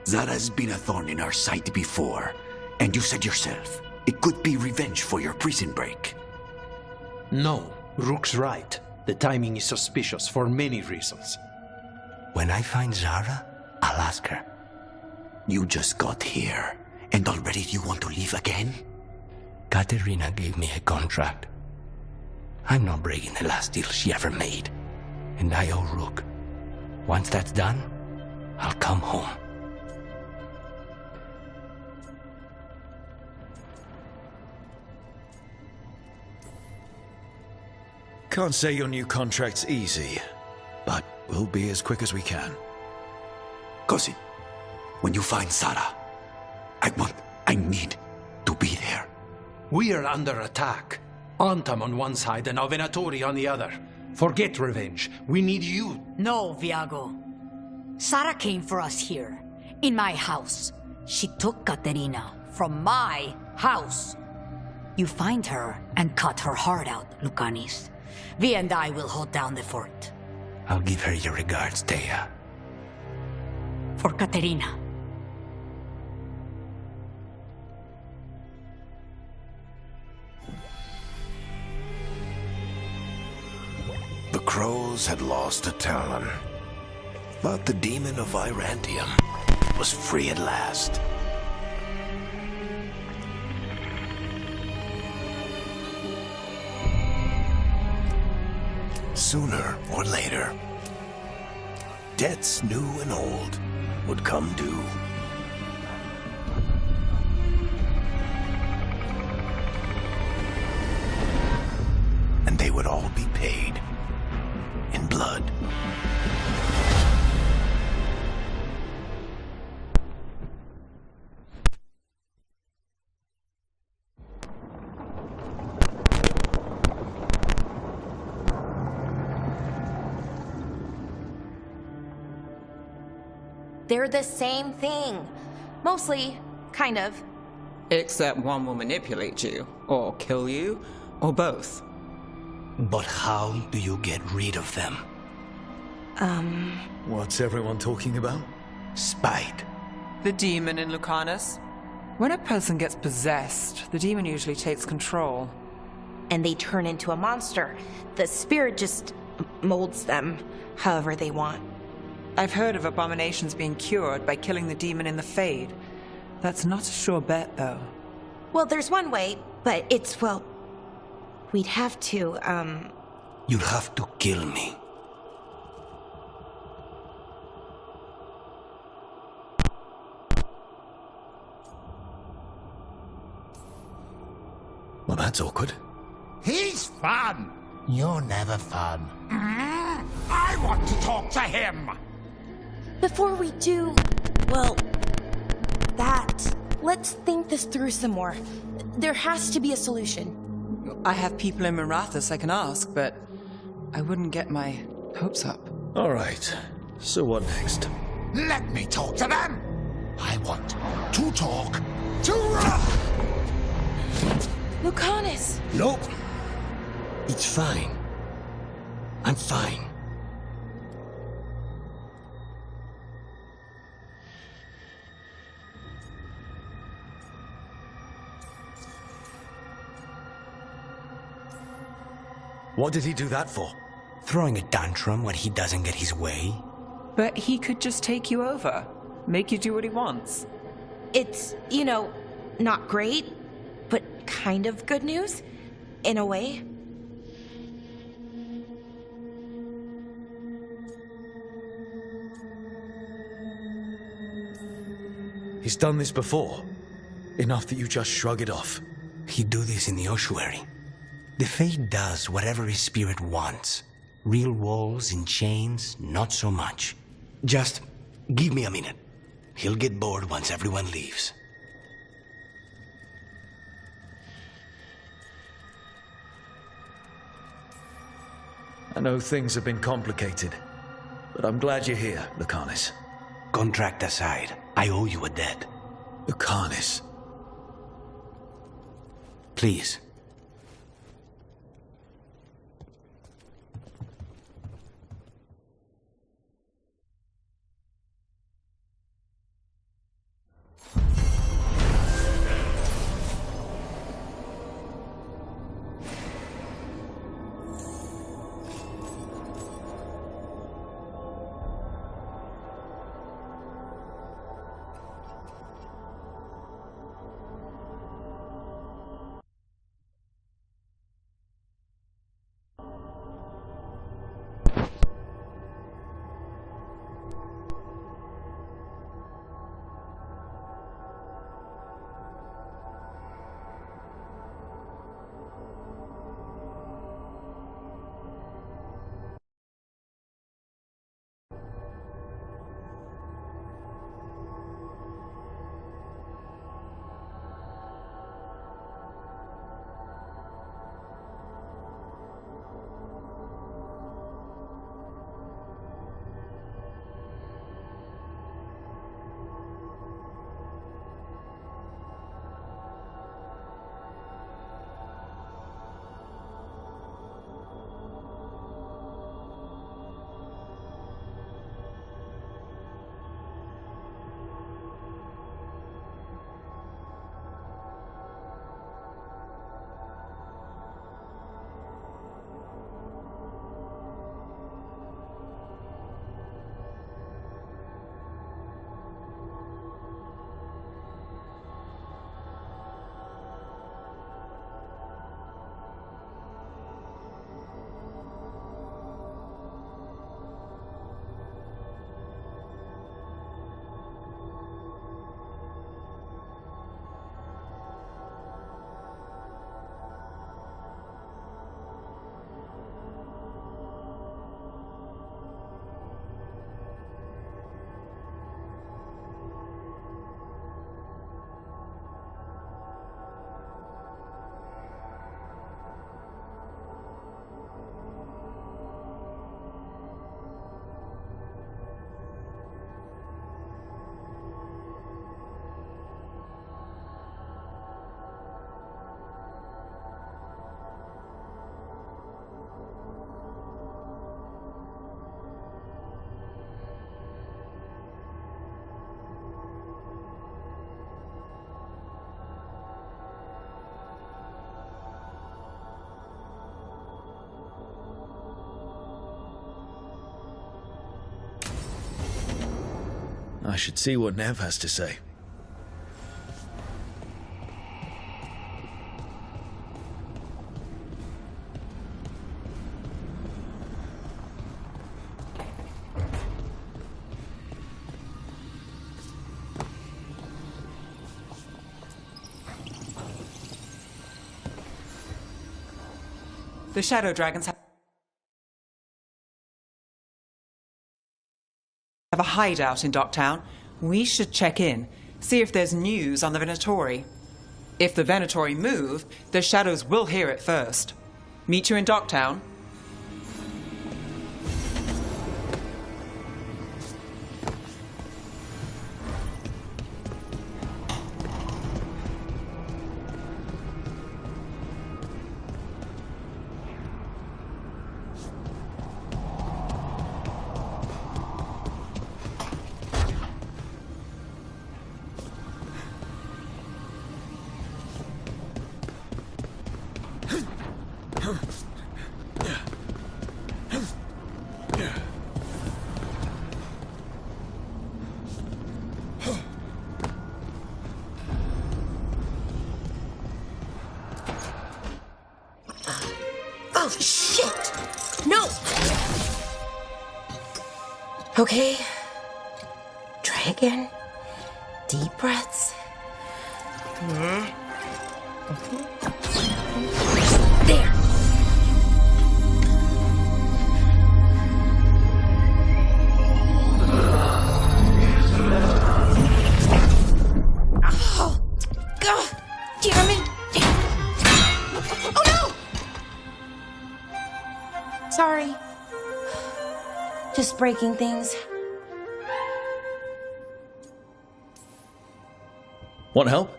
Zara's been a thorn in our side before, and you said yourself, it could be revenge for your prison break. No, Rook's right. The timing is suspicious for many reasons. When I find Zara, I'll ask her. You just got here, and already you want to leave again? Katerina gave me a contract. I'm not breaking the last deal she ever made. And I owe Rook. Once that's done, I'll come home. Can't say your new contract's easy, but we'll be as quick as we can. Cousin, when you find Zara, I need to be there. We are under attack. Antam on one side and our Venatori on the other. Forget revenge. We need you. No, Viago. Sara came for us here, in my house. She took Katerina from my house. You find her and cut her heart out, Lucanis. Vi and I will hold down the fort. I'll give her your regards, Thea. For Katerina. The Crows had lost a Talon, but the demon of Virantium was free at last. Sooner or later, debts new and old would come due. And they would all be paid in blood. They're the same thing. Mostly, kind of. Except one will manipulate you, or kill you, or both. But how do you get rid of them? What's everyone talking about? Spite. The demon in Lucanus. When a person gets possessed, the demon usually takes control. And they turn into a monster. The spirit just molds them however they want. I've heard of abominations being cured by killing the demon in the Fade. That's not a sure bet, though. Well, there's one way, but it's, well... We'd have to, You'd have to kill me. Well, that's awkward. He's fun. You're never fun. I want to talk to him. Before we do, well, that, let's think this through some more. There has to be a solution. I have people in Marathas I can ask, but I wouldn't get my hopes up. All right. So what next? Let me talk to them. I want to talk to Lucanus! Nope. It's fine. I'm fine. What did he do that for? Throwing a tantrum when he doesn't get his way? But he could just take you over, make you do what he wants. It's, not great, but kind of good news, in a way. He's done this before. Enough that you just shrug it off. He'd do this in the ossuary. The Fate does whatever his spirit wants. Real walls and chains, not so much. Just give me a minute. He'll get bored once everyone leaves. I know things have been complicated, but I'm glad you're here, Lucanus. Contract aside, I owe you a debt. Lucanus. Please. I should see what Nev has to say. The Shadow Dragons have a hideout in Docktown. We should check in, see if there's news on the Venatori. If the Venatori move, the Shadows will hear it first. Meet you in Docktown. Shit! No! Okay. Try again. Deep breaths. There! Oh! God! Damn it! Oh no! Sorry. Just breaking things. Want help?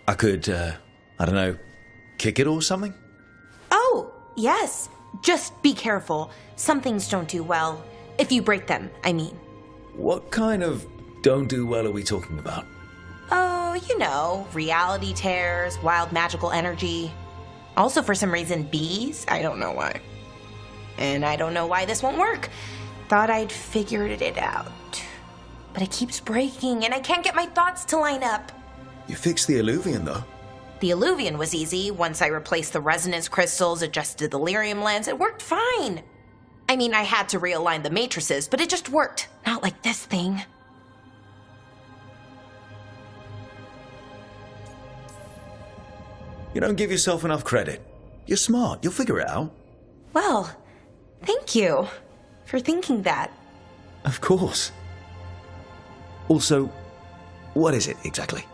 I could, I don't know, kick it or something? Oh, yes. Just be careful. Some things don't do well. If you break them, I mean. What kind of don't do well are we talking about? Oh, you know, reality tears, wild magical energy. Also, for some reason, bees. I don't know why. And I don't know why this won't work. Thought I'd figured it out. But it keeps breaking, and I can't get my thoughts to line up. You fixed the Illuvian, though. The Illuvian was easy. Once I replaced the resonance crystals, adjusted the lyrium lens, it worked fine. I mean, I had to realign the matrices, but it just worked. Not like this thing. You don't give yourself enough credit. You're smart. You'll figure it out. Well, thank you for thinking that. Of course. Also, what is it exactly?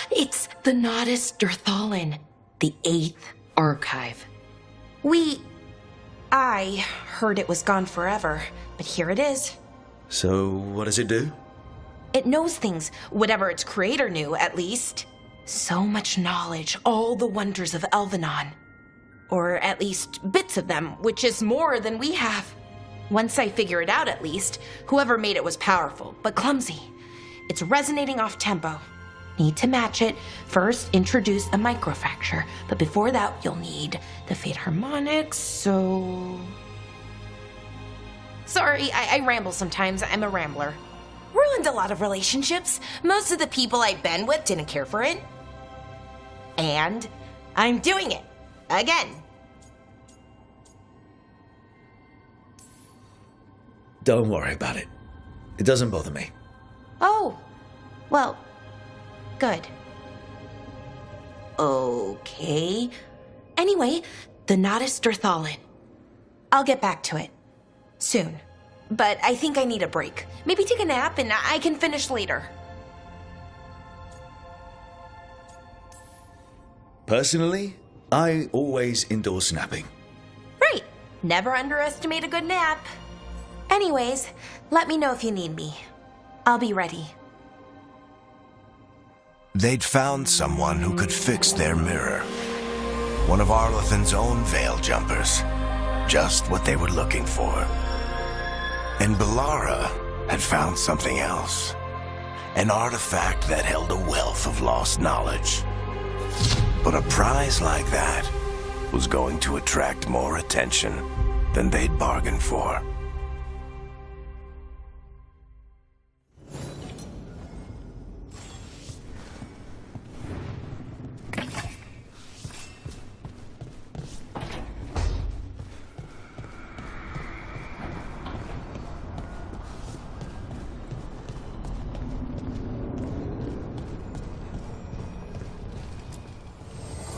It's the Nodus Durthalin, the 8th archive. I heard it was gone forever, but here it is. So, what does it do? It knows things, whatever its creator knew, at least. So much knowledge, all the wonders of Elvenon. Or at least bits of them, which is more than we have. Once I figure it out, at least, whoever made it was powerful, but clumsy. It's resonating off tempo. Need to match it. First, introduce a microfracture, but before that, you'll need the Fate harmonics, so... Sorry, I ramble sometimes. I'm a rambler. Ruined a lot of relationships. Most of the people I've been with didn't care for it. And I'm doing it. Again. Don't worry about it. It doesn't bother me. Oh, well, good. Okay. Anyway, the Nodus Durthalin. I'll get back to it. Soon. But I think I need a break. Maybe take a nap and I can finish later. Personally, I always endorse napping. Right. Never underestimate a good nap. Anyways, let me know if you need me. I'll be ready. They'd found someone who could fix their mirror. One of Arlathan's own Veil Jumpers. Just what they were looking for. And Bellara had found something else. An artifact that held a wealth of lost knowledge. But a prize like that was going to attract more attention than they'd bargained for.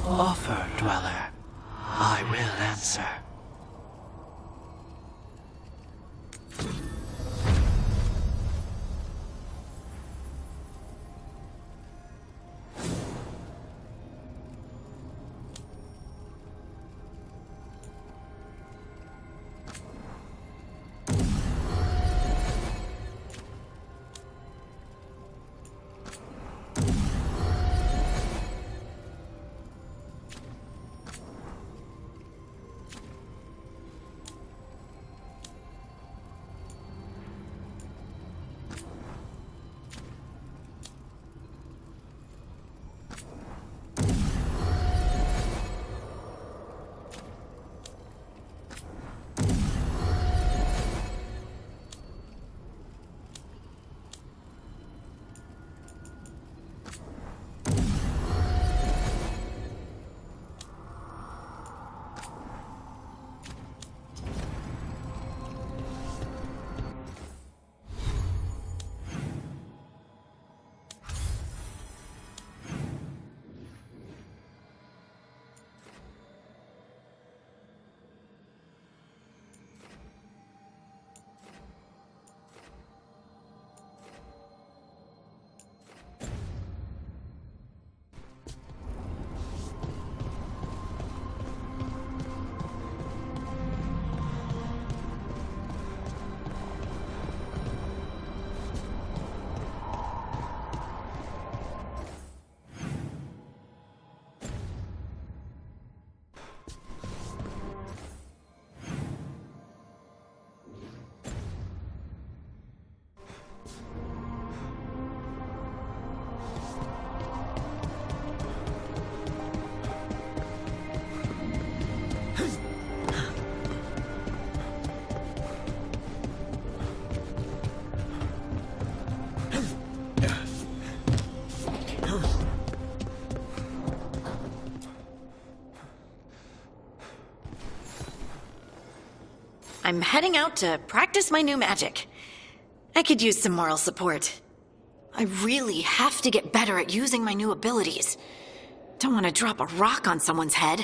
Offer, Dweller. I will answer. I'm heading out to practice my new magic. I could use some moral support. I really have to get better at using my new abilities. Don't want to drop a rock on someone's head.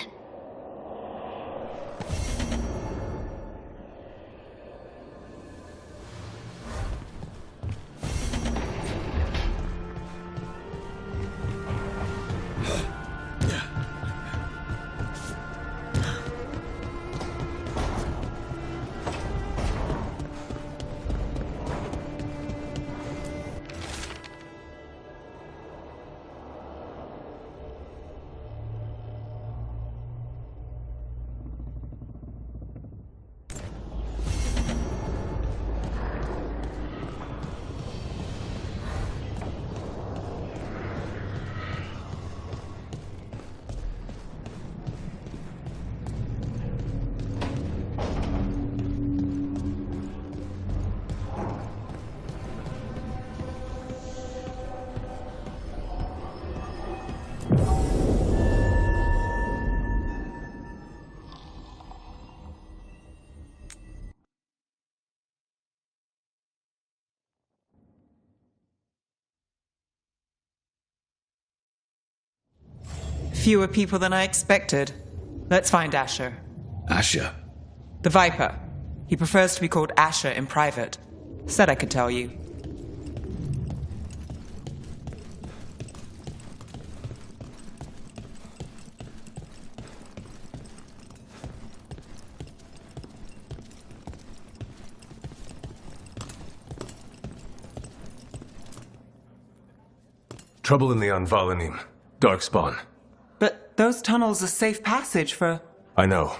Fewer people than I expected. Let's find Asher. Asher? The Viper. He prefers to be called Asher in private. Said I could tell you. Trouble in the Anvalanim. Darkspawn. But those tunnels are safe passage for... I know.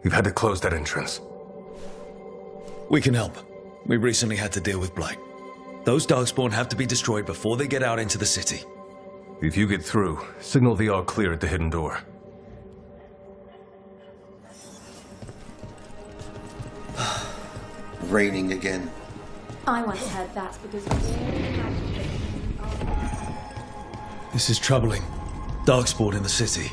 We've had to close that entrance. We can help. We recently had to deal with Blight. Those Darkspawn have to be destroyed before they get out into the city. If you get through, signal the all clear at the hidden door. Raining again. I once had that because This is troubling. Darkspawn in the city.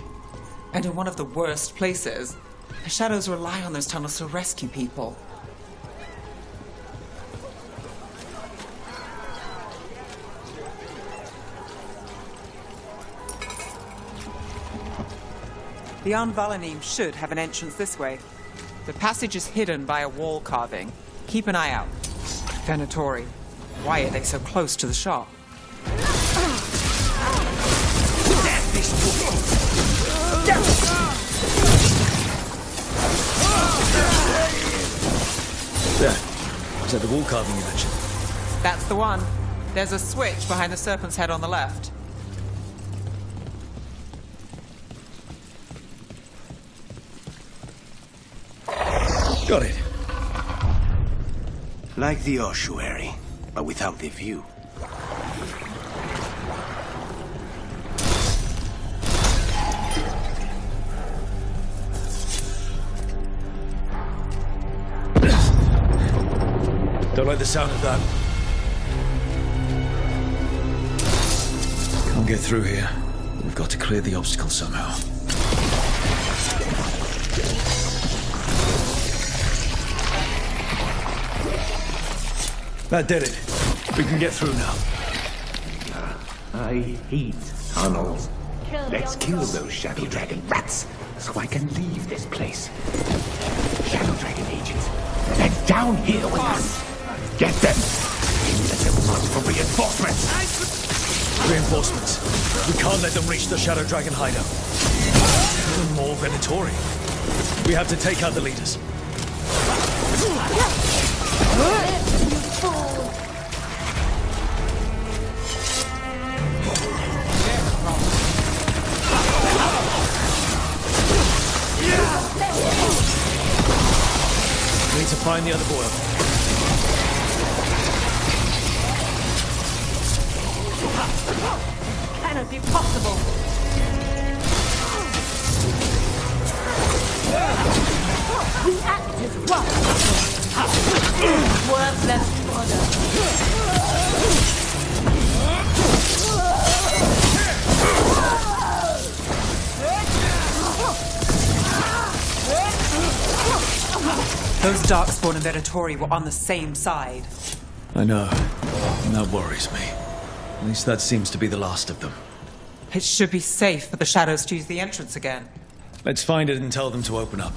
And in one of the worst places. The shadows rely on those tunnels to rescue people. The Anvalanim should have an entrance this way. The passage is hidden by a wall carving. Keep an eye out. Venatori. Why are they so close to the shop? There. Is that the wall carving you mentioned? That's the one. There's a switch behind the serpent's head on the left. Got it. Like the ossuary, but without the view. Don't like the sound of that. Can't get through here. We've got to clear the obstacle somehow. That did it. We can get through now. I hate tunnels. Let's kill those Shadow Dragon rats so I can leave this place. Shadow Dragon agents, they're down here with us. Get them! Let them run for reinforcements! Reinforcements. We can't let them reach the Shadow Dragon hideout. More Venatori. We have to take out the leaders. We need to find the other boy. Can it be possible? We act as one. Worthless fodder. Those Darkspawn and Venatori were on the same side. I know, and that worries me. At least that seems to be the last of them. It should be safe for the Shadows to use the entrance again. Let's find it and tell them to open up.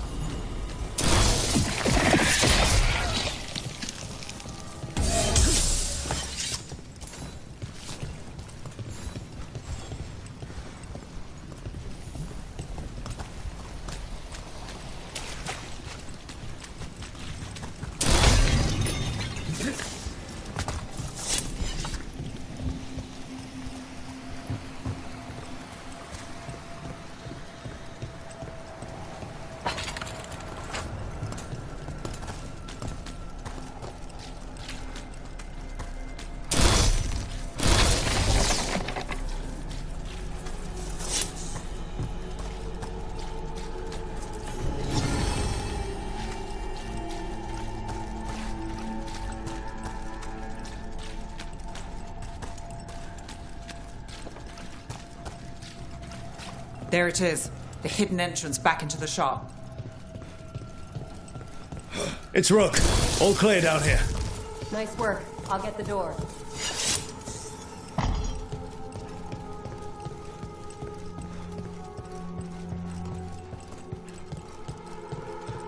There it is. The hidden entrance back into the shop. It's Rook. All clear down here. Nice work. I'll get the door.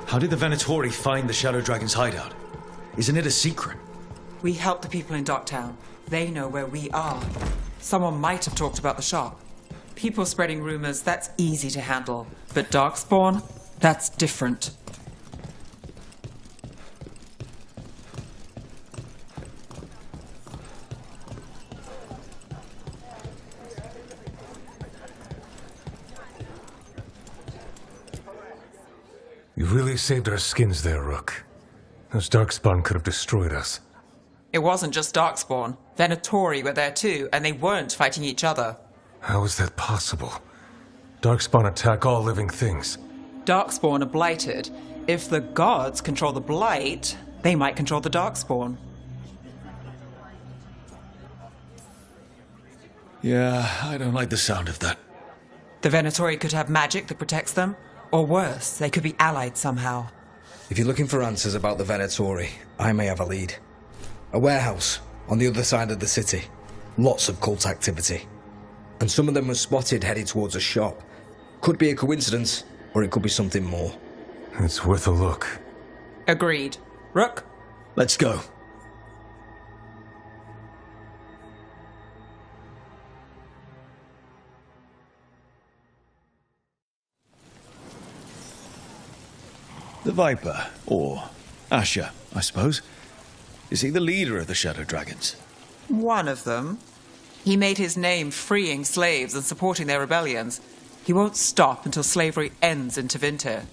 How did the Venatori find the Shadow Dragon's hideout? Isn't it a secret? We help the people in Docktown. They know where we are. Someone might have talked about the shop. People spreading rumors, that's easy to handle. But Darkspawn, that's different. You really saved our skins there, Rook. Those Darkspawn could have destroyed us. It wasn't just Darkspawn. Venatori were there too, and they weren't fighting each other. How is that possible? Darkspawn attack all living things. Darkspawn are blighted. If the gods control the blight, they might control the Darkspawn. Yeah, I don't like the sound of that. The Venatori could have magic that protects them, or worse, they could be allied somehow. If you're looking for answers about the Venatori, I may have a lead. A warehouse on the other side of the city. Lots of cult activity. And some of them were spotted headed towards a shop. Could be a coincidence, or it could be something more. It's worth a look. Agreed. Rook? Let's go. The Viper, or Asher, I suppose. Is he the leader of the Shadow Dragons? One of them. He made his name freeing slaves and supporting their rebellions. He won't stop until slavery ends in Tevinter.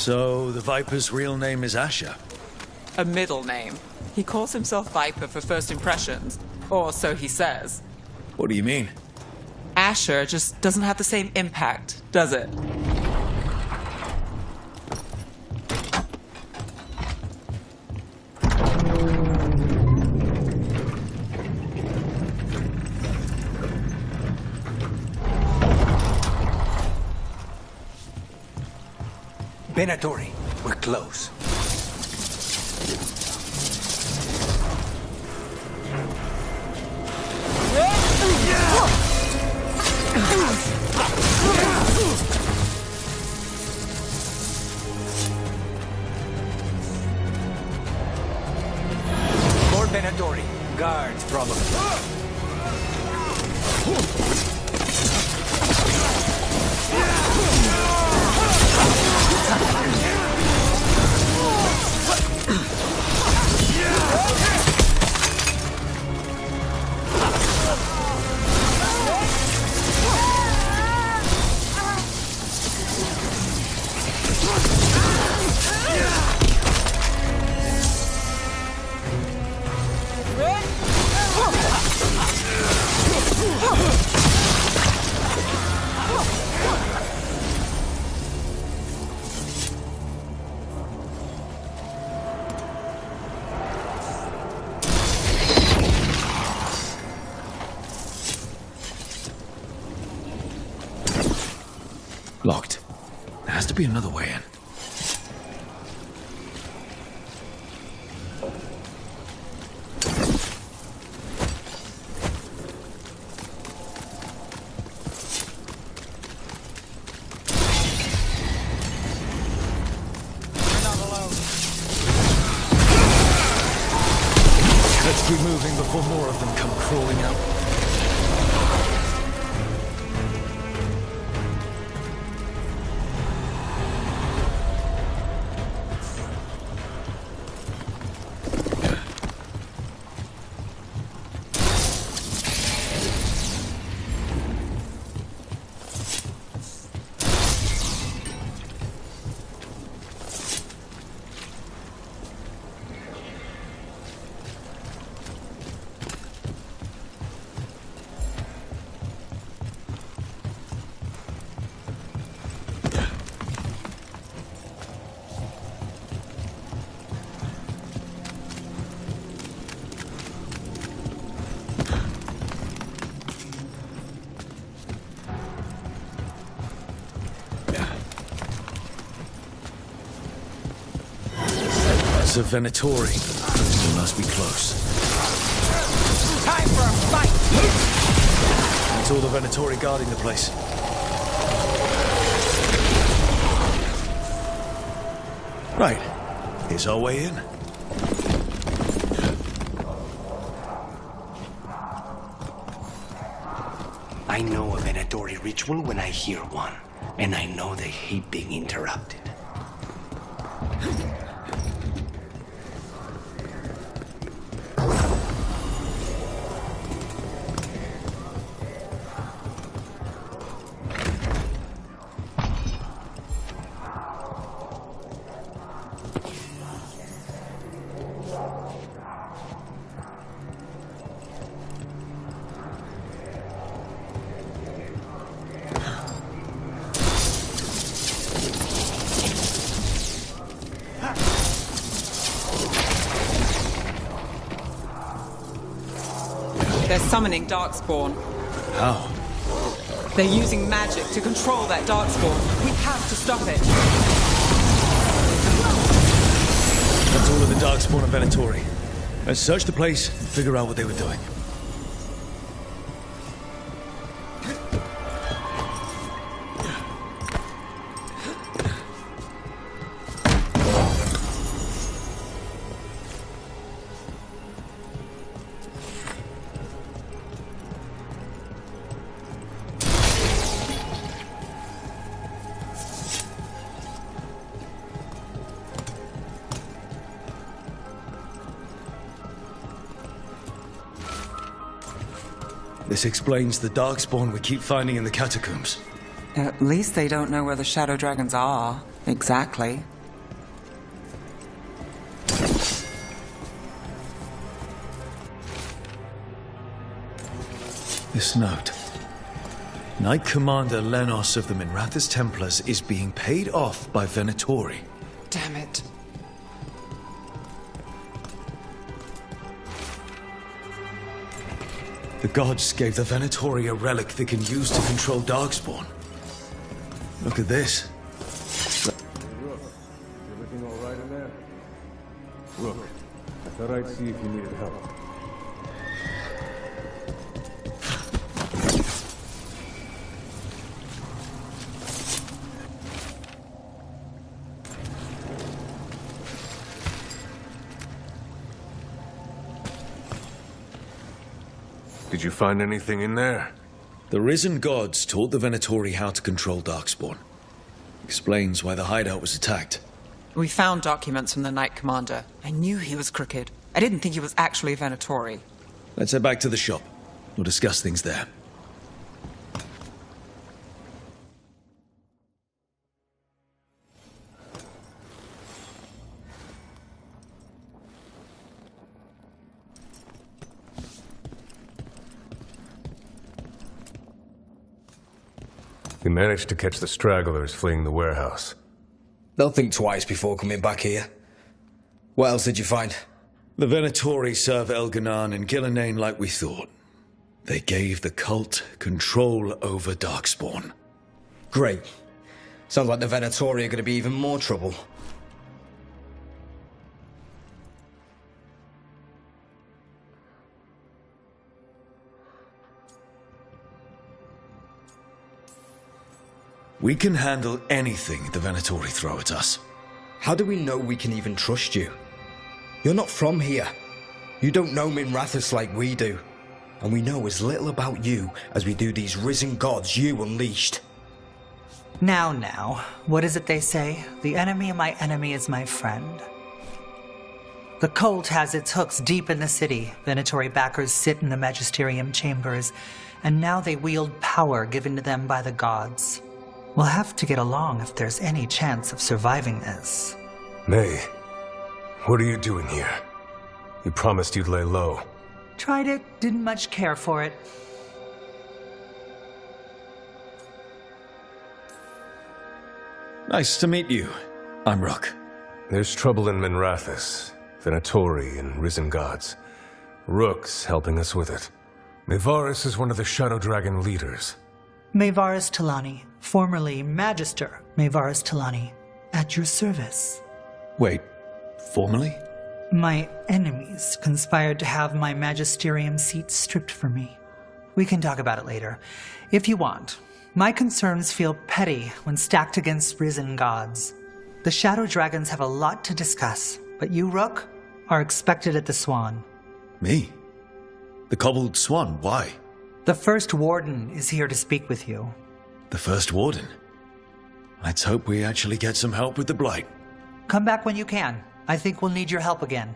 So, the Viper's real name is Asher? A middle name. He calls himself Viper for first impressions, or so he says. What do you mean? Asher just doesn't have the same impact, does it? Venatori, we're close. More Venatori. Guards, probably. Locked. There has to be another way in. Let's keep moving before more of them come crawling out. It's a Venatori. We must be close. Time for a fight! That's all the Venatori guarding the place. Right. Here's our way in. I know a Venatori ritual when I hear one, and I know they hate being interrupted. They're summoning Darkspawn. How? They're using magic to control that Darkspawn. We have to stop it. That's all of the Darkspawn and Venatori. Let's search the place and figure out what they were doing. This explains the Darkspawn we keep finding in the catacombs. At least they don't know where the Shadow Dragons are. Exactly. This note. Knight Commander Lenos of the Minrathous Templars is being paid off by Venatori. Damn it. The gods gave the Venatori a relic they can use to control Darkspawn. Look at this. Rook, is everything all right in there? Rook, I thought I'd see if you needed help. Did you find anything in there? The risen gods taught the Venatori how to control Darkspawn. Explains why the hideout was attacked. We found documents from the Knight Commander. I knew he was crooked. I didn't think he was actually Venatori. Let's head back to the shop. We'll discuss things there. We managed to catch the stragglers fleeing the warehouse. They'll think twice before coming back here. What else did you find? The Venatori serve Elganan and Gillenane like we thought. They gave the cult control over Darkspawn. Great. Sounds like the Venatori are going to be even more trouble. We can handle anything the Venatori throw at us. How do we know we can even trust you? You're not from here. You don't know Minrathous like we do. And we know as little about you as we do these risen gods you unleashed. Now, what is it they say? The enemy of my enemy is my friend. The cult has its hooks deep in the city. Venatori backers sit in the magisterium chambers, and now they wield power given to them by the gods. We'll have to get along if there's any chance of surviving this. May, what are you doing here? You promised you'd lay low. Tried it, didn't much care for it. Nice to meet you. I'm Rook. There's trouble in Minrathous, Venatori and risen gods. Rook's helping us with it. Mayvaris is one of the Shadow Dragon leaders. Mayvaris Talani, formerly Magister Mayvaris Talani, at your service. Wait, formally? My enemies conspired to have my magisterium seat stripped from me. We can talk about it later, if you want. My concerns feel petty when stacked against risen gods. The Shadow Dragons have a lot to discuss, but you, Rook, are expected at the Swan. Me? The Cobbled Swan, why? The First Warden is here to speak with you. The First Warden? Let's hope we actually get some help with the Blight. Come back when you can. I think we'll need your help again.